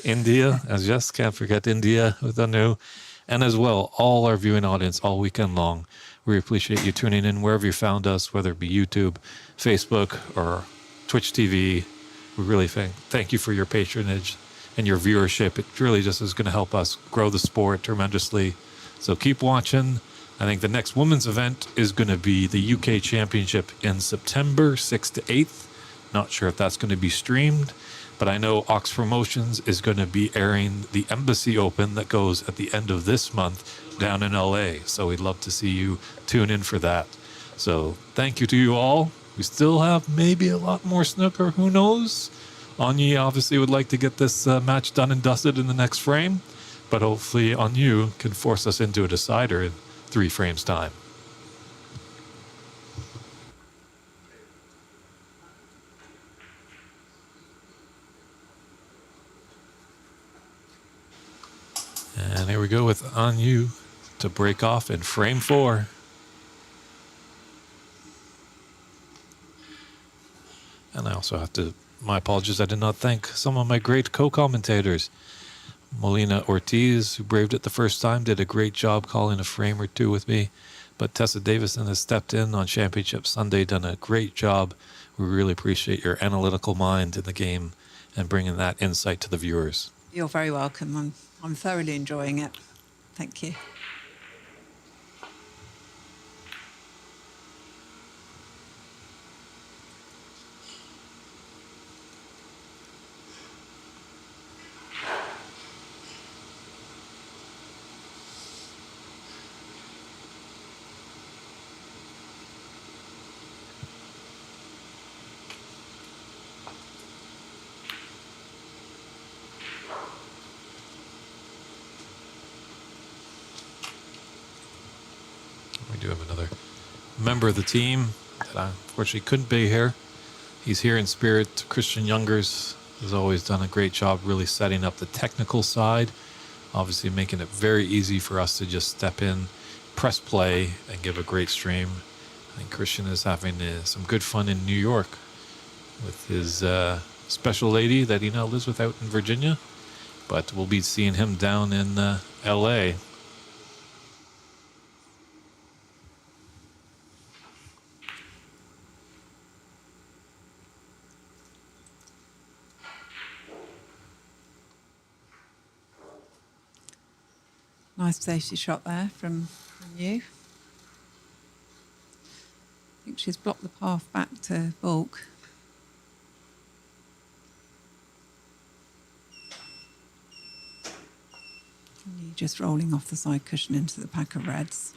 India, as yes, can't forget India with Anu. And as well, all our viewing audience all weekend long. We appreciate you tuning in wherever you found us, whether it be YouTube, Facebook, or Twitch TV. We really thank you for your patronage and your viewership. It really just is going to help us grow the sport tremendously. So keep watching. I think the next women's event is going to be the UK Championship in September 6th to 8th. Not sure if that's going to be streamed, but I know Ox Promotions is going to be airing the Embassy Open that goes at the end of this month down in LA. So we'd love to see you tune in for that. So thank you to you all. We still have maybe a lot more snooker. Who knows? Anyi obviously would like to get this match done and dusted in the next frame, but hopefully Anyu can force us into a decider in 3 frames time. And here we go with Anyu to break off in frame 4. And I also have to, my apologies, I did not thank some of my great co-commentators. Molina Ortiz, who braved it the first time, did a great job calling a frame or two with me. But Tessa Davison has stepped in on Championship Sunday, done a great job. We really appreciate your analytical mind in the game and bringing that insight to the viewers. You're very welcome. I'm thoroughly enjoying it. Thank you. We do have another member of the team that unfortunately couldn't be here. He's here in spirit. Christian Youngers has always done a great job really setting up the technical side, obviously making it very easy for us to just step in, press play, and give a great stream. I think Christian is having some good fun in New York with his special lady that he now lives with out in Virginia, but we'll be seeing him down in LA. Nice safety shot there from you. I think she's blocked the path back to Bulk. And you just rolling off the side cushion into the pack of reds.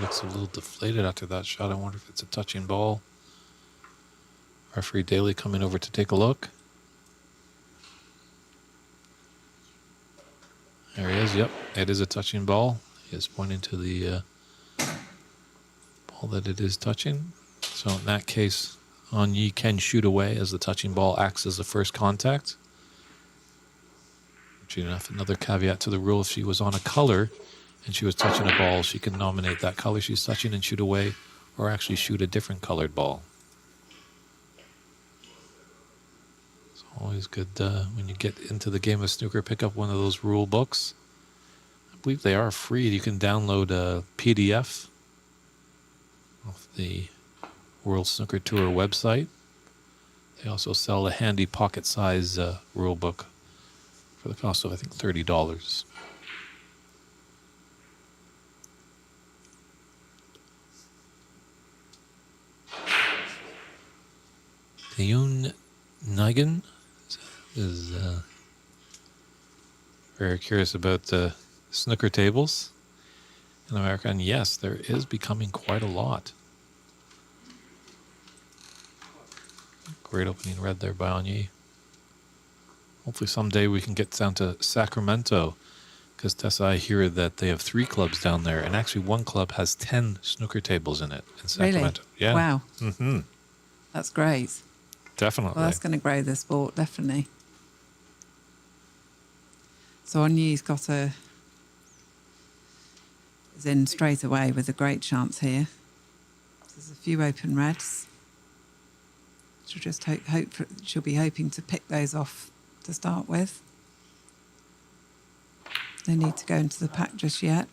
Looks a little deflated after that shot. I wonder if it's a touching ball. Referee Daly coming over to take a look. There he is. Yep, it is a touching ball. He is pointing to the ball that it is touching. So in that case, Anyi can shoot away as the touching ball acts as the first contact. Interesting enough, another caveat to the rule: if she was on a color and she was touching a ball, she can nominate that color she's touching and shoot away, or actually shoot a different colored ball. It's always good when you get into the game of snooker, pick up one of those rule books. I believe they are free. You can download a PDF off the World Snooker Tour website. They also sell a handy pocket size rule book for the cost of, I think, $30. Yoon Nigan is very curious about snooker tables in America. And yes, there is becoming quite a lot. Great opening red there by Anye. Hopefully someday we can get down to Sacramento, because Tessa, I hear that they have 3 clubs down there, and actually one club has 10 snooker tables in it in Sacramento. Really? Yeah. Wow. Mm-hmm. That's great. Definitely. Well, that's going to grow the sport, definitely. So Anye's is in straight away with a great chance here. There's a few open reds. She'll just she'll be hoping to pick those off to start with. No need to go into the pack just yet.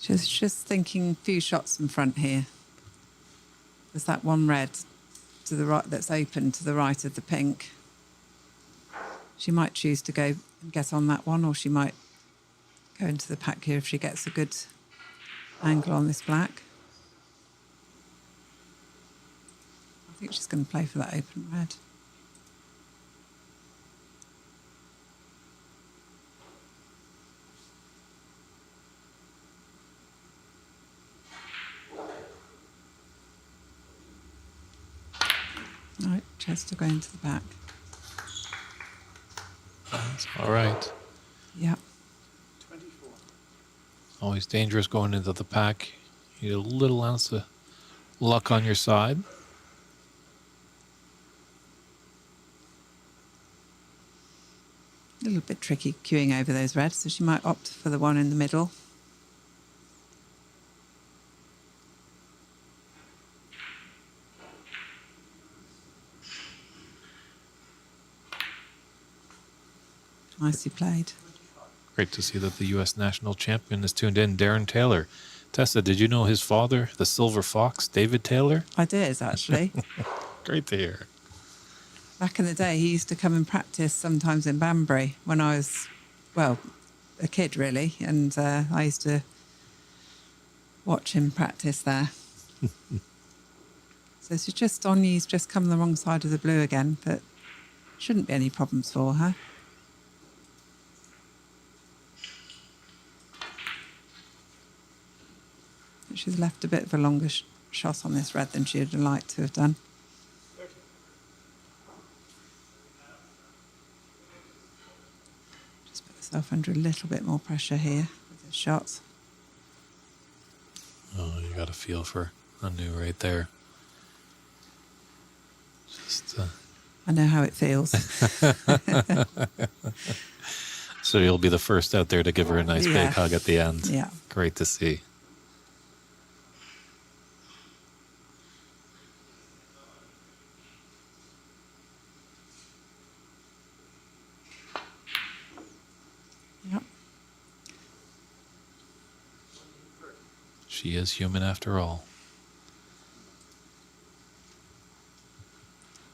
She's just thinking a few shots in front here. There's that one red to the right that's open to the right of the pink. She might choose to go and get on that one, or she might go into the pack here if she gets a good angle on this black. I think she's going to play for that open red. Right, Chester going into the back. That's all right. Yeah. 24. Always dangerous going into the pack. You need a little ounce of luck on your side. A little bit tricky queuing over those reds, so she might opt for the one in the middle. Nicely played. Great to see that the U.S. national champion is tuned in, Darren Taylor. Tessa, did you know his father, the Silver Fox, David Taylor? I did, actually. Great to hear. Back in the day, he used to come and practice sometimes in Banbury when I was, well, a kid, really. And I used to watch him practice there. So she's just on, he's just come the wrong side of the blue again, but shouldn't be any problems for her. She's left a bit of a longer shot on this red than she would have liked to have done. Just put herself under a little bit more pressure here with the shots. Oh, you got a feel for Anu right there. Just, I know how it feels. so you'll be the first out there to give her a nice big hug at the end. Yeah. Great to see. Yep. She is human after all.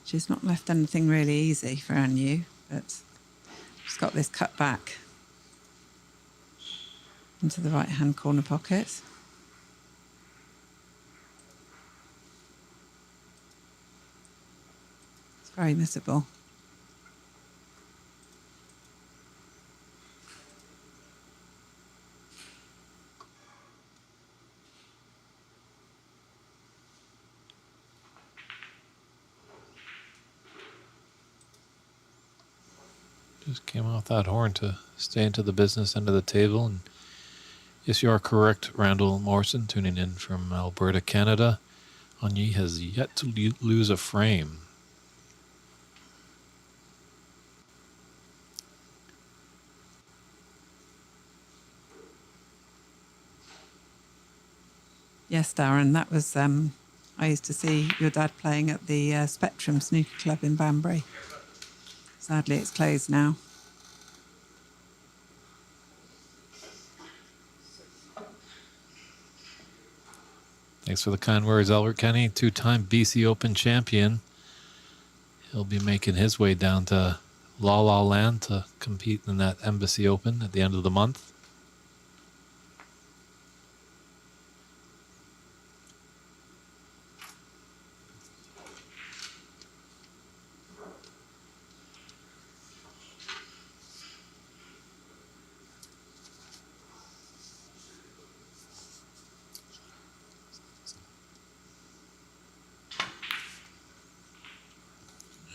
She's not left anything really easy for Anu, but she's got this cut back into the right-hand corner pocket. It's very missable. Just came off that horn to stay into the business end of the table. And yes, you are correct, Randall Morrison, tuning in from Alberta, Canada. Anye has yet to lose a frame. Yes, Darren, that was. I used to see your dad playing at the Spectrum Snooker Club in Banbury. Sadly, it's closed now. Thanks for the kind words, Albert Kenny, 2-time BC Open champion. He'll be making his way down to La La Land to compete in that Embassy Open at the end of the month.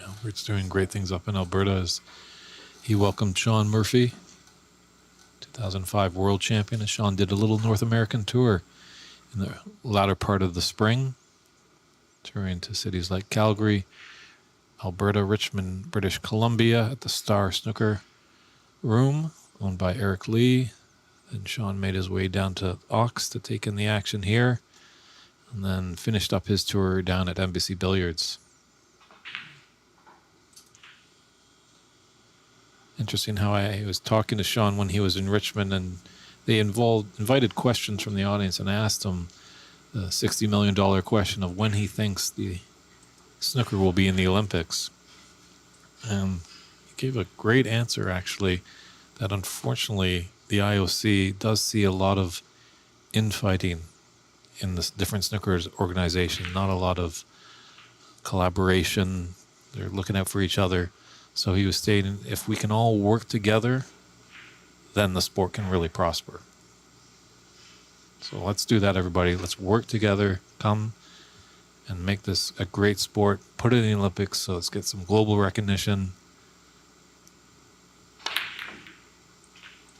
Albert's doing great things up in Alberta as he welcomed Sean Murphy, 2005 world champion, as Sean did a little North American tour in the latter part of the spring, touring to cities like Calgary, Alberta, Richmond, British Columbia at the Star Snooker Room, owned by Eric Lee. Then Sean made his way down to Ox to take in the action here, and then finished up his tour down at Embassy Billiards. Interesting how I was talking to Sean when he was in Richmond, and they invited questions from the audience, and I asked him the $60 million question of when he thinks the snooker will be in the Olympics. And he gave a great answer, actually, that unfortunately the IOC does see a lot of infighting in the different snookers organization, not a lot of collaboration. They're looking out for each other. So he was stating, if we can all work together, then the sport can really prosper. So let's do that, everybody. Let's work together, come and make this a great sport, put it in the Olympics so let's get some global recognition.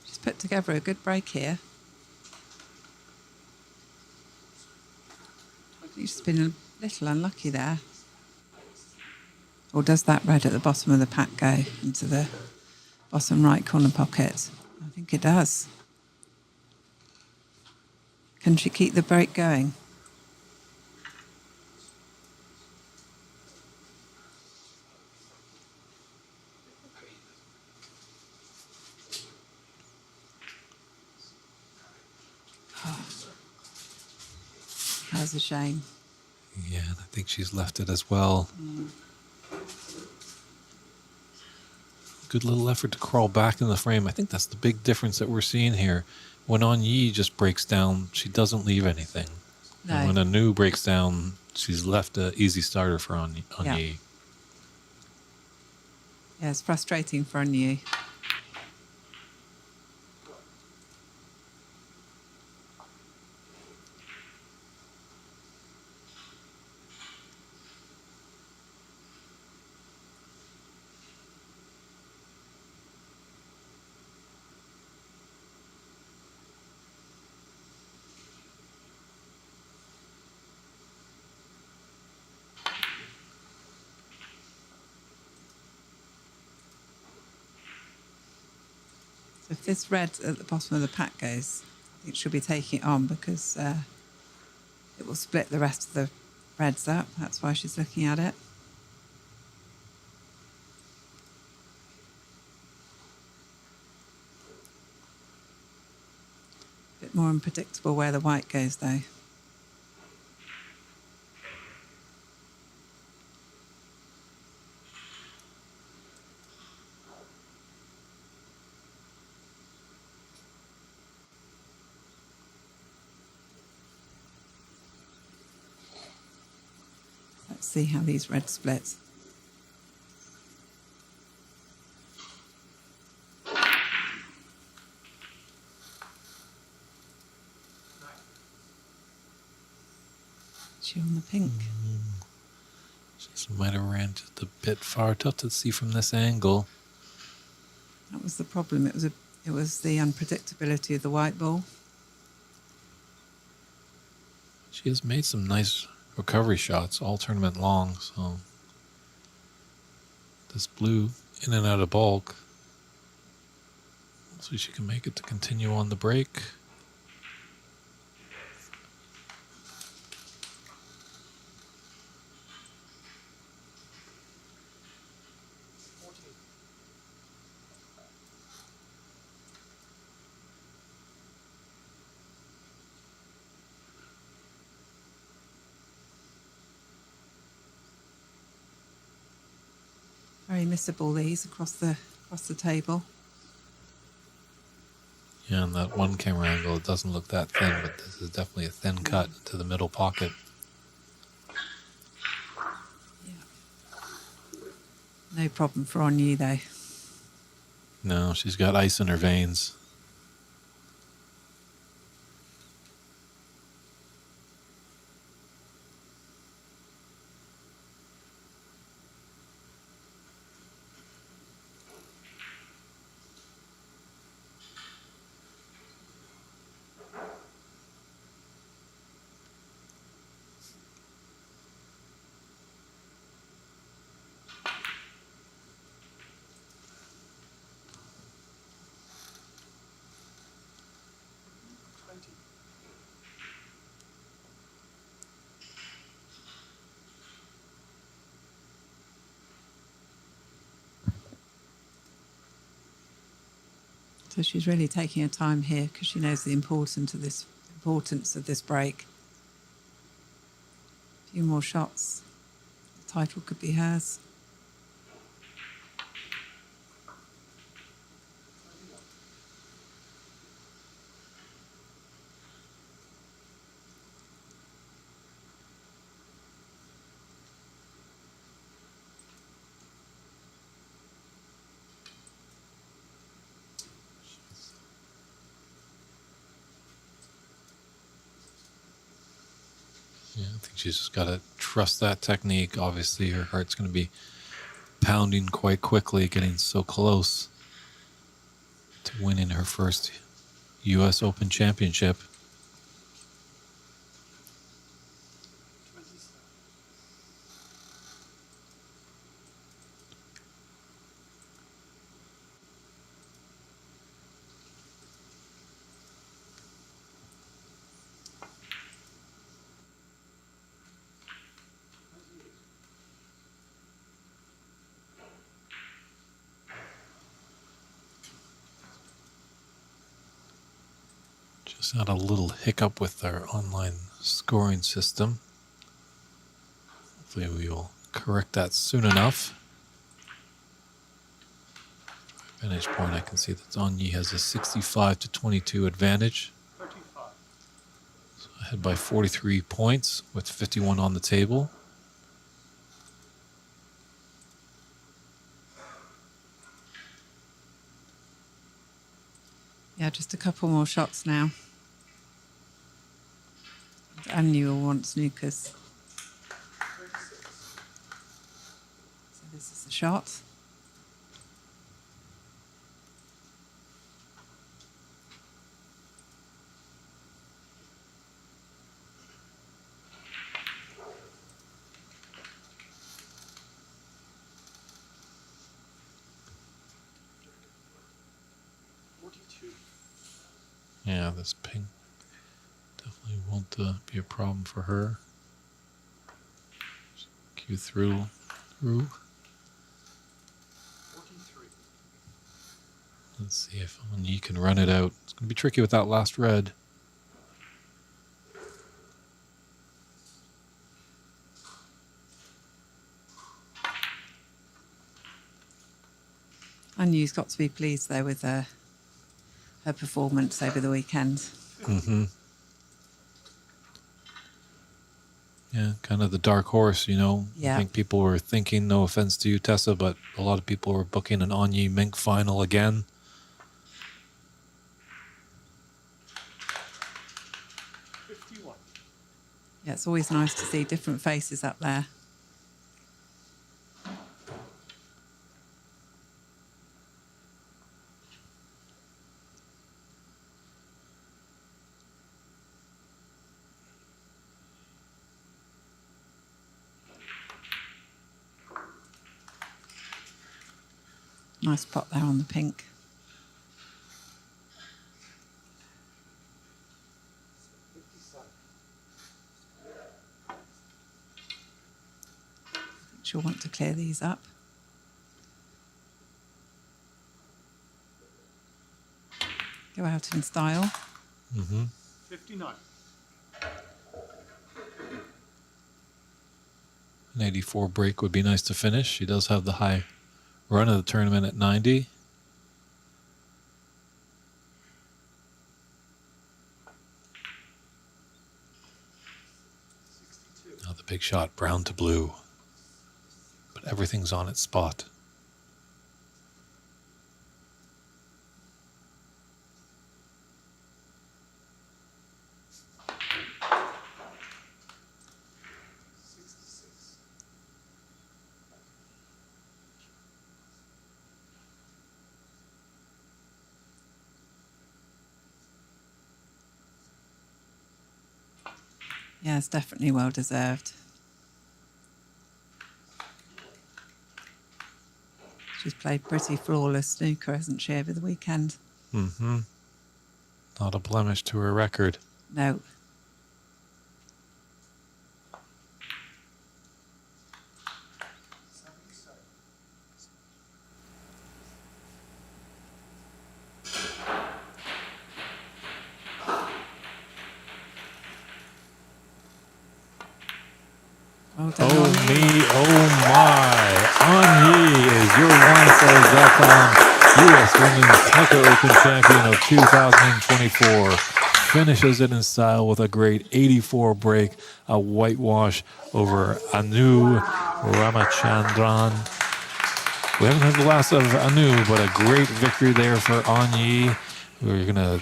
Just put together a good break here. You've just been a little unlucky there. Or does that red at the bottom of the pack go into the bottom right corner pocket? I think it does. Can she keep the break going? Oh, that's a shame. Yeah, and I think she's left it as well. Good little effort to crawl back in the frame. I think that's the big difference that we're seeing here. When Yi just breaks down, she doesn't leave anything. No. And when Anu breaks down, she's left an easy starter for Yi. Yeah, it's frustrating for Anu. If this red at the bottom of the pack goes, I think she'll be taking it on because it will split the rest of the reds up. That's why she's looking at it. A bit more unpredictable where the white goes, though. Let's see how these reds split. She on the pink. She might have ran just a bit far. Tough to see from this angle. That was the problem. It was the unpredictability of the white ball. She has made some nice recovery shots all tournament long, so this blue in and out of bulk. So she can make it to continue on the break. Very missable, these across the table. Yeah, on that one camera angle, it doesn't look that thin, but this is definitely a thin cut to the middle pocket. Yeah. No problem for Anu, though. No, she's got ice in her veins. So she's really taking her time here because she knows the importance of this break. A few more shots. The title could be hers. Yeah, I think she's just got to trust that technique. Obviously, her heart's going to be pounding quite quickly, getting so close to winning her first U.S. Open Championship. Just had a little hiccup with our online scoring system. Hopefully we will correct that soon enough. Vantage point, I can see that Zonyi has a 65-22 advantage. 35. So ahead by 43 points with 51 on the table. Yeah, just a couple more shots now. Anu will want snookers. 36. So this is the shot. Yeah, this ping definitely won't be a problem for her. Just cue through. 43. Let's see if Onyi can run it out. It's going to be tricky with that last red. Anu's got to be pleased, though, with her performance over the weekend. Mm-hmm. Yeah, kind of the dark horse, you know. Yeah. I think people were thinking, no offense to you, Tessa, but a lot of people were booking an Onyi Mink final again. Yeah, it's always nice to see different faces up there. Nice pot there on the pink. She'll want to clear these up. Go out in style. Mm-hmm. 59. An 84 break would be nice to finish. She does have the high Run of the tournament at 90. Now the big shot, brown to blue. But everything's on its spot. Yeah, it's definitely well deserved. She's played pretty flawless snooker, hasn't she, over the weekend? Mm-hmm. Not a blemish to her record. No. Well done, Oh Anya. me, oh my. Anyi is your WineCellars.com U.S. Women's Snooker Open Champion of 2024. Finishes it in style with a great 84 break, a whitewash over Ramachandran. We haven't heard the last of Anu, but a great victory there for Anyi. We're going to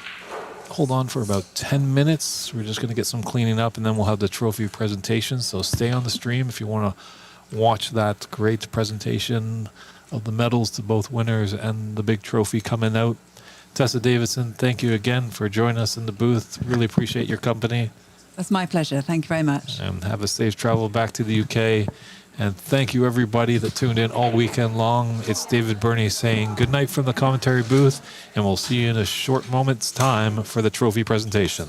hold on for about 10 minutes. We're just going to get some cleaning up, and then we'll have the trophy presentation. So stay on the stream if you want to watch that great presentation of the medals to both winners and the big trophy coming out. Tessa Davidson, thank you again for joining us in the booth. Really appreciate your company. That's my pleasure. Thank you very much. And have a safe travel back to the UK. And thank you, everybody that tuned in all weekend long. It's David Burney saying good night from the commentary booth, and we'll see you in a short moment's time for the trophy presentation.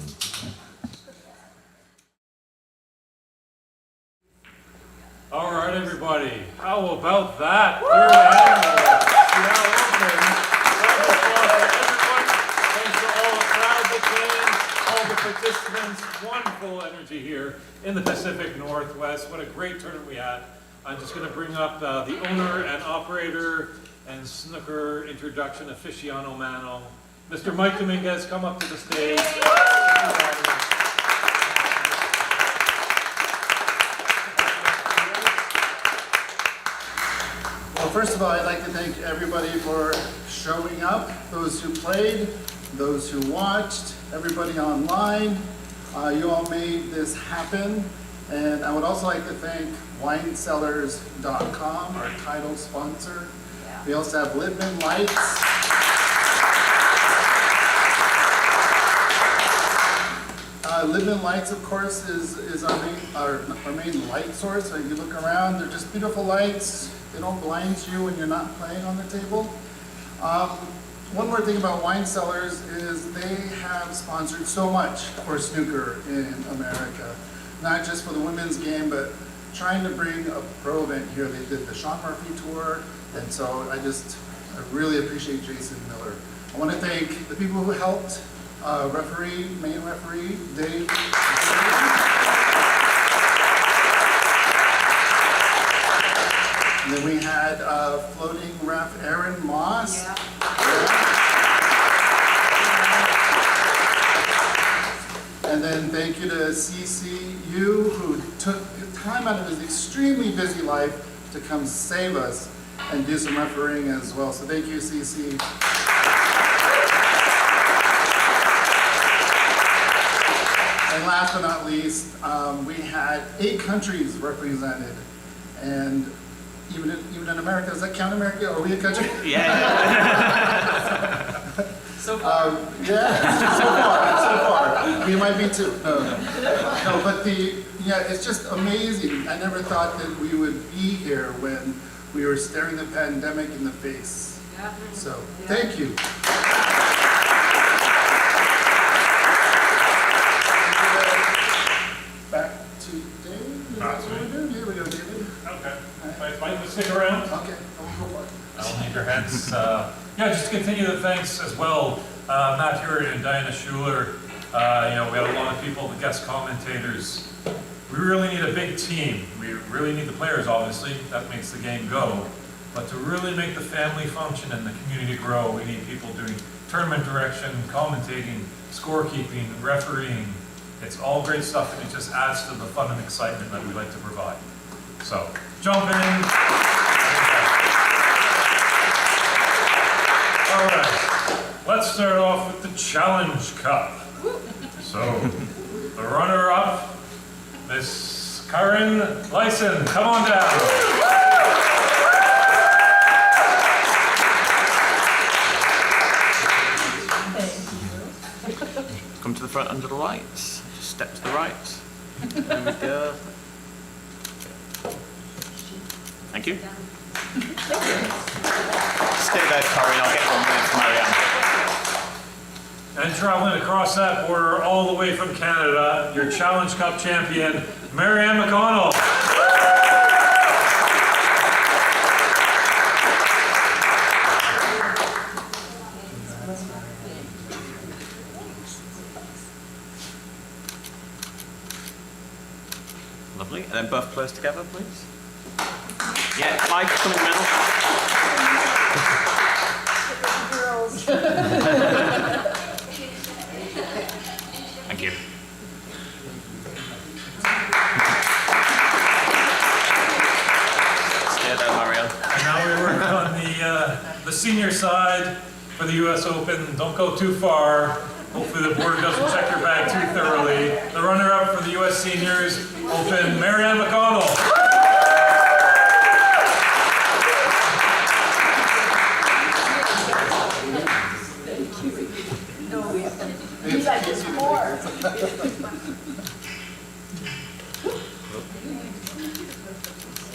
All right, everybody. How about that? Third annual Seattle Open. Round of applause for everyone. Thanks to all the crowd that came, all the participants. Wonderful energy here in the Pacific Northwest. What a great tournament we had. I'm just going to bring up the owner and operator and snooker introduction aficionado mano, Mr. Mike Dominguez. Come up to the stage. Well, first of all, I'd like to thank everybody for showing up, those who played, those who watched, everybody online. You all made this happen. And I would also like to thank WineCellars.com, our title sponsor. We also have Littman Lights. Littman Lights, of course, is our main light source. So if you look around, they're just beautiful lights. They don't blind you when you're not playing on the table. One more thing about WineCellars is they have sponsored so much for snooker in America. Not just for the women's game, but trying to bring a pro event here. They did the Sean Murphy tour, and so I really appreciate Jason Miller. I want to thank the people who helped, main referee, Dave. And then we had floating ref Aaron Moss. Yeah. And then thank you to CCU, who took time out of his extremely busy life to come save us and do some refereeing as well. So thank you, CC. And last but not least, we had 8 countries represented. And even in America, does that count America? Are we a country? Yeah. So far. So far. We might be too. No, but it's just amazing. I never thought that we would be here when we were staring the pandemic in the face. Yeah. So, thank you. Back to Dave. Back to me. Here we go, David. Okay. Mike, let's stick around. Okay, I'll go for it. I'll need your hands. Just to continue the thanks as well. Matt Hewitt and Diana Schuler. We had a lot of people, the guest commentators. We really need a big team. We really need the players, obviously. That makes the game go. But to really make the family function and the community grow, we need people doing tournament direction, commentating, scorekeeping, refereeing. It's all great stuff, and it just adds to the fun and excitement that we like to provide. So, jump in. All right, let's start off with the Challenge Cup. So, the runner-up, Miss Karen Lyson, come on down. Come to the front under the lights. Just step to the right. There we go. Thank you. Stay there, Corinne. I'll get one minute for Marianne. And traveling across that border all the way from Canada, your Challenge Cup champion, Marianne McConnell. Lovely. And then both close together, please. Yeah, Mike, come in the middle. Thank you. Stay there, Marianne. And now we work on the senior side for the U.S. Open. Don't go too far. Hopefully the board doesn't check your bag too thoroughly. The runner-up for the U.S. Seniors Open, Marianne McConnell.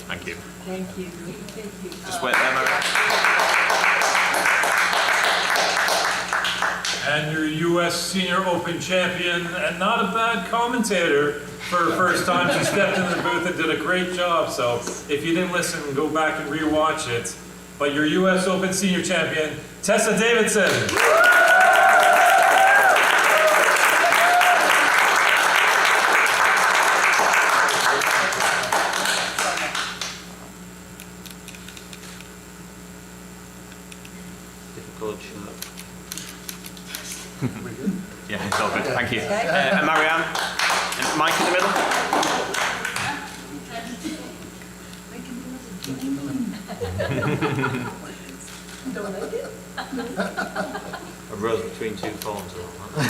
Thank you. Thank you. Just wait there, Marianne. And your U.S. Senior Open champion, and not a bad commentator for her first time. She stepped into the booth and did a great job. So if you didn't listen, go back and rewatch it. But your U.S. Open Senior champion, Tessa Davidson. Difficult shot. Yeah, it's all good. Thank you. And Marianne, and Mike in the middle. A rose between two thorns. I'll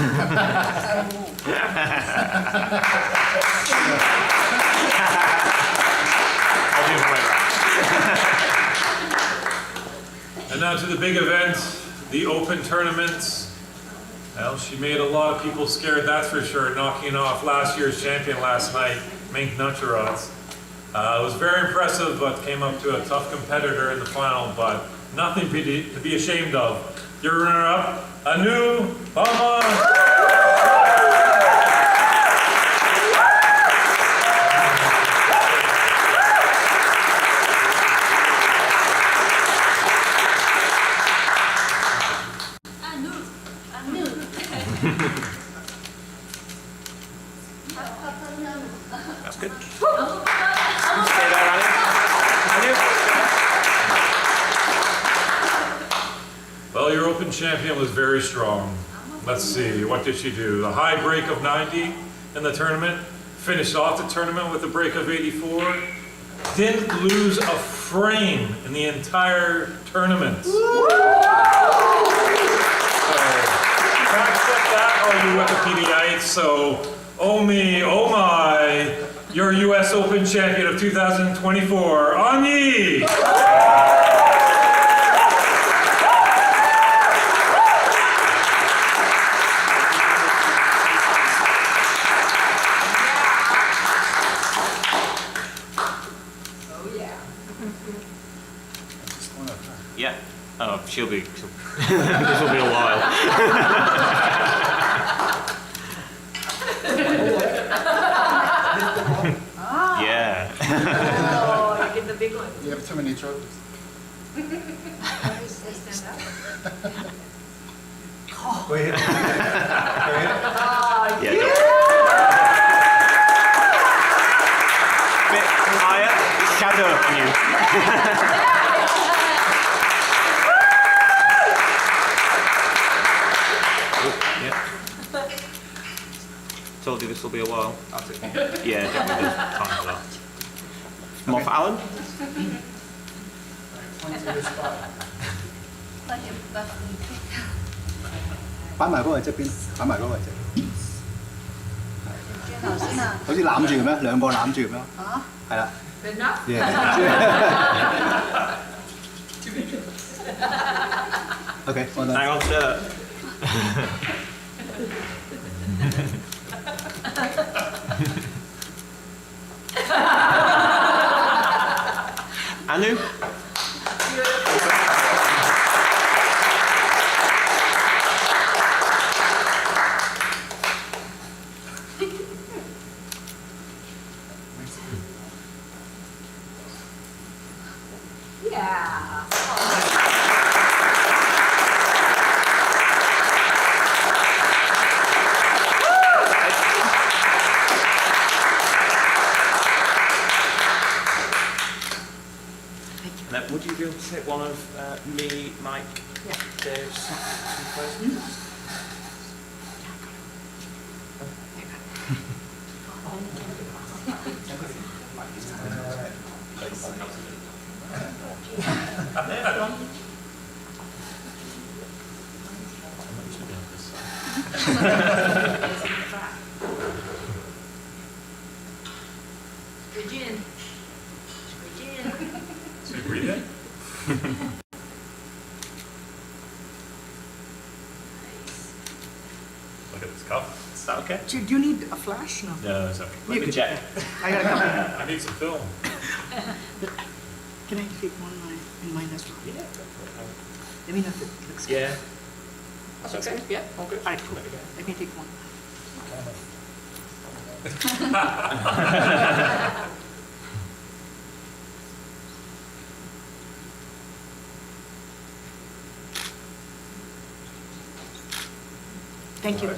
do it right. And now to the big event, the Open tournament. Well, she made a lot of people scared, that's for sure, knocking off last year's champion last night, Mink Nutcherods. It was very impressive, but came up to a tough competitor in the final, but nothing to be ashamed of. Your runner-up, Anupama. That's good. Stay there, Annie. Well, your Open champion was very strong. Let's see, what did she do? The high break of 90 in the tournament, finished off the tournament with a break of 84, didn't lose a frame in the entire tournament. So, fact check that, all you Wikipediaites. So, oh me, oh my, your U.S. Open champion of 2024, Anyi! Yeah. Oh, she'll be. This will be a while. Yeah. Oh, you get the big one. You have too many trophies. Yeah. Bit higher. Shadow on you. told you this will be a while. That's it. Yeah, don't worry, there's time for that. More for Alan? Point to your spot. 擺埋嗰個側邊，擺埋嗰個側。頭先啊，好似攬住咁樣，兩個攬住咁樣。嚇，係啦。 enough？ OK， 我得。 Hang on, sir. Anu? Yeah. Now, would you be able to take one of me, Mike, Dave's, please? Squeeze in. Squeeze in. So you breathe in? Look at this cup. Is that okay? Do you need a flash? No. No, it's okay. Let me check. I got a couple. I need some film. Can I take one in mine as well? Yeah. Let me know if it looks good. Yeah. That's okay. Yeah, all good. Alright, cool. Let me take one. Thank you.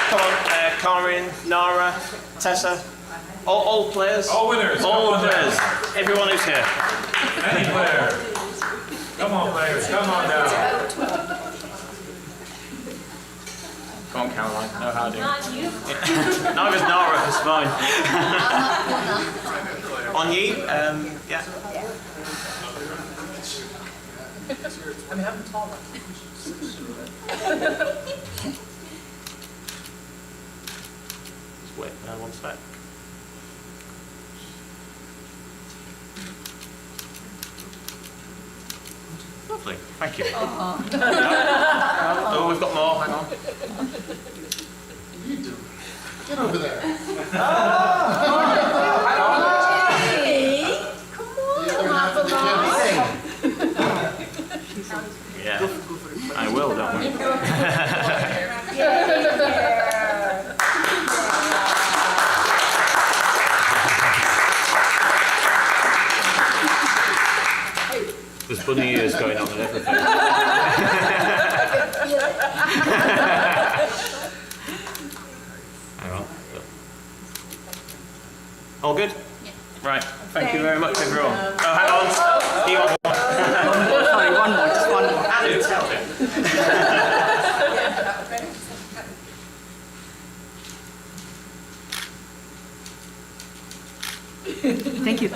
Come on, Karin, Nara, Tessa, all players. All winners, come All on down. players. Everyone who's here. Any player. Come on, players, come on down. Come on, Caroline. No how do. Not you. Neither's Nara, it's fine. On ye, yeah. Just wait, one sec. Lovely, thank you. Oh, we've got more, hang on. Get over there. Hey, come on. The other half of the campaign. Yeah, I will, don't worry. There's bunny ears going on and everything. Hang on. All good? Right, thank you very much everyone. Oh, hang on. Do you want one? Sorry, one more, just one more. Anu, tell me. Thank you.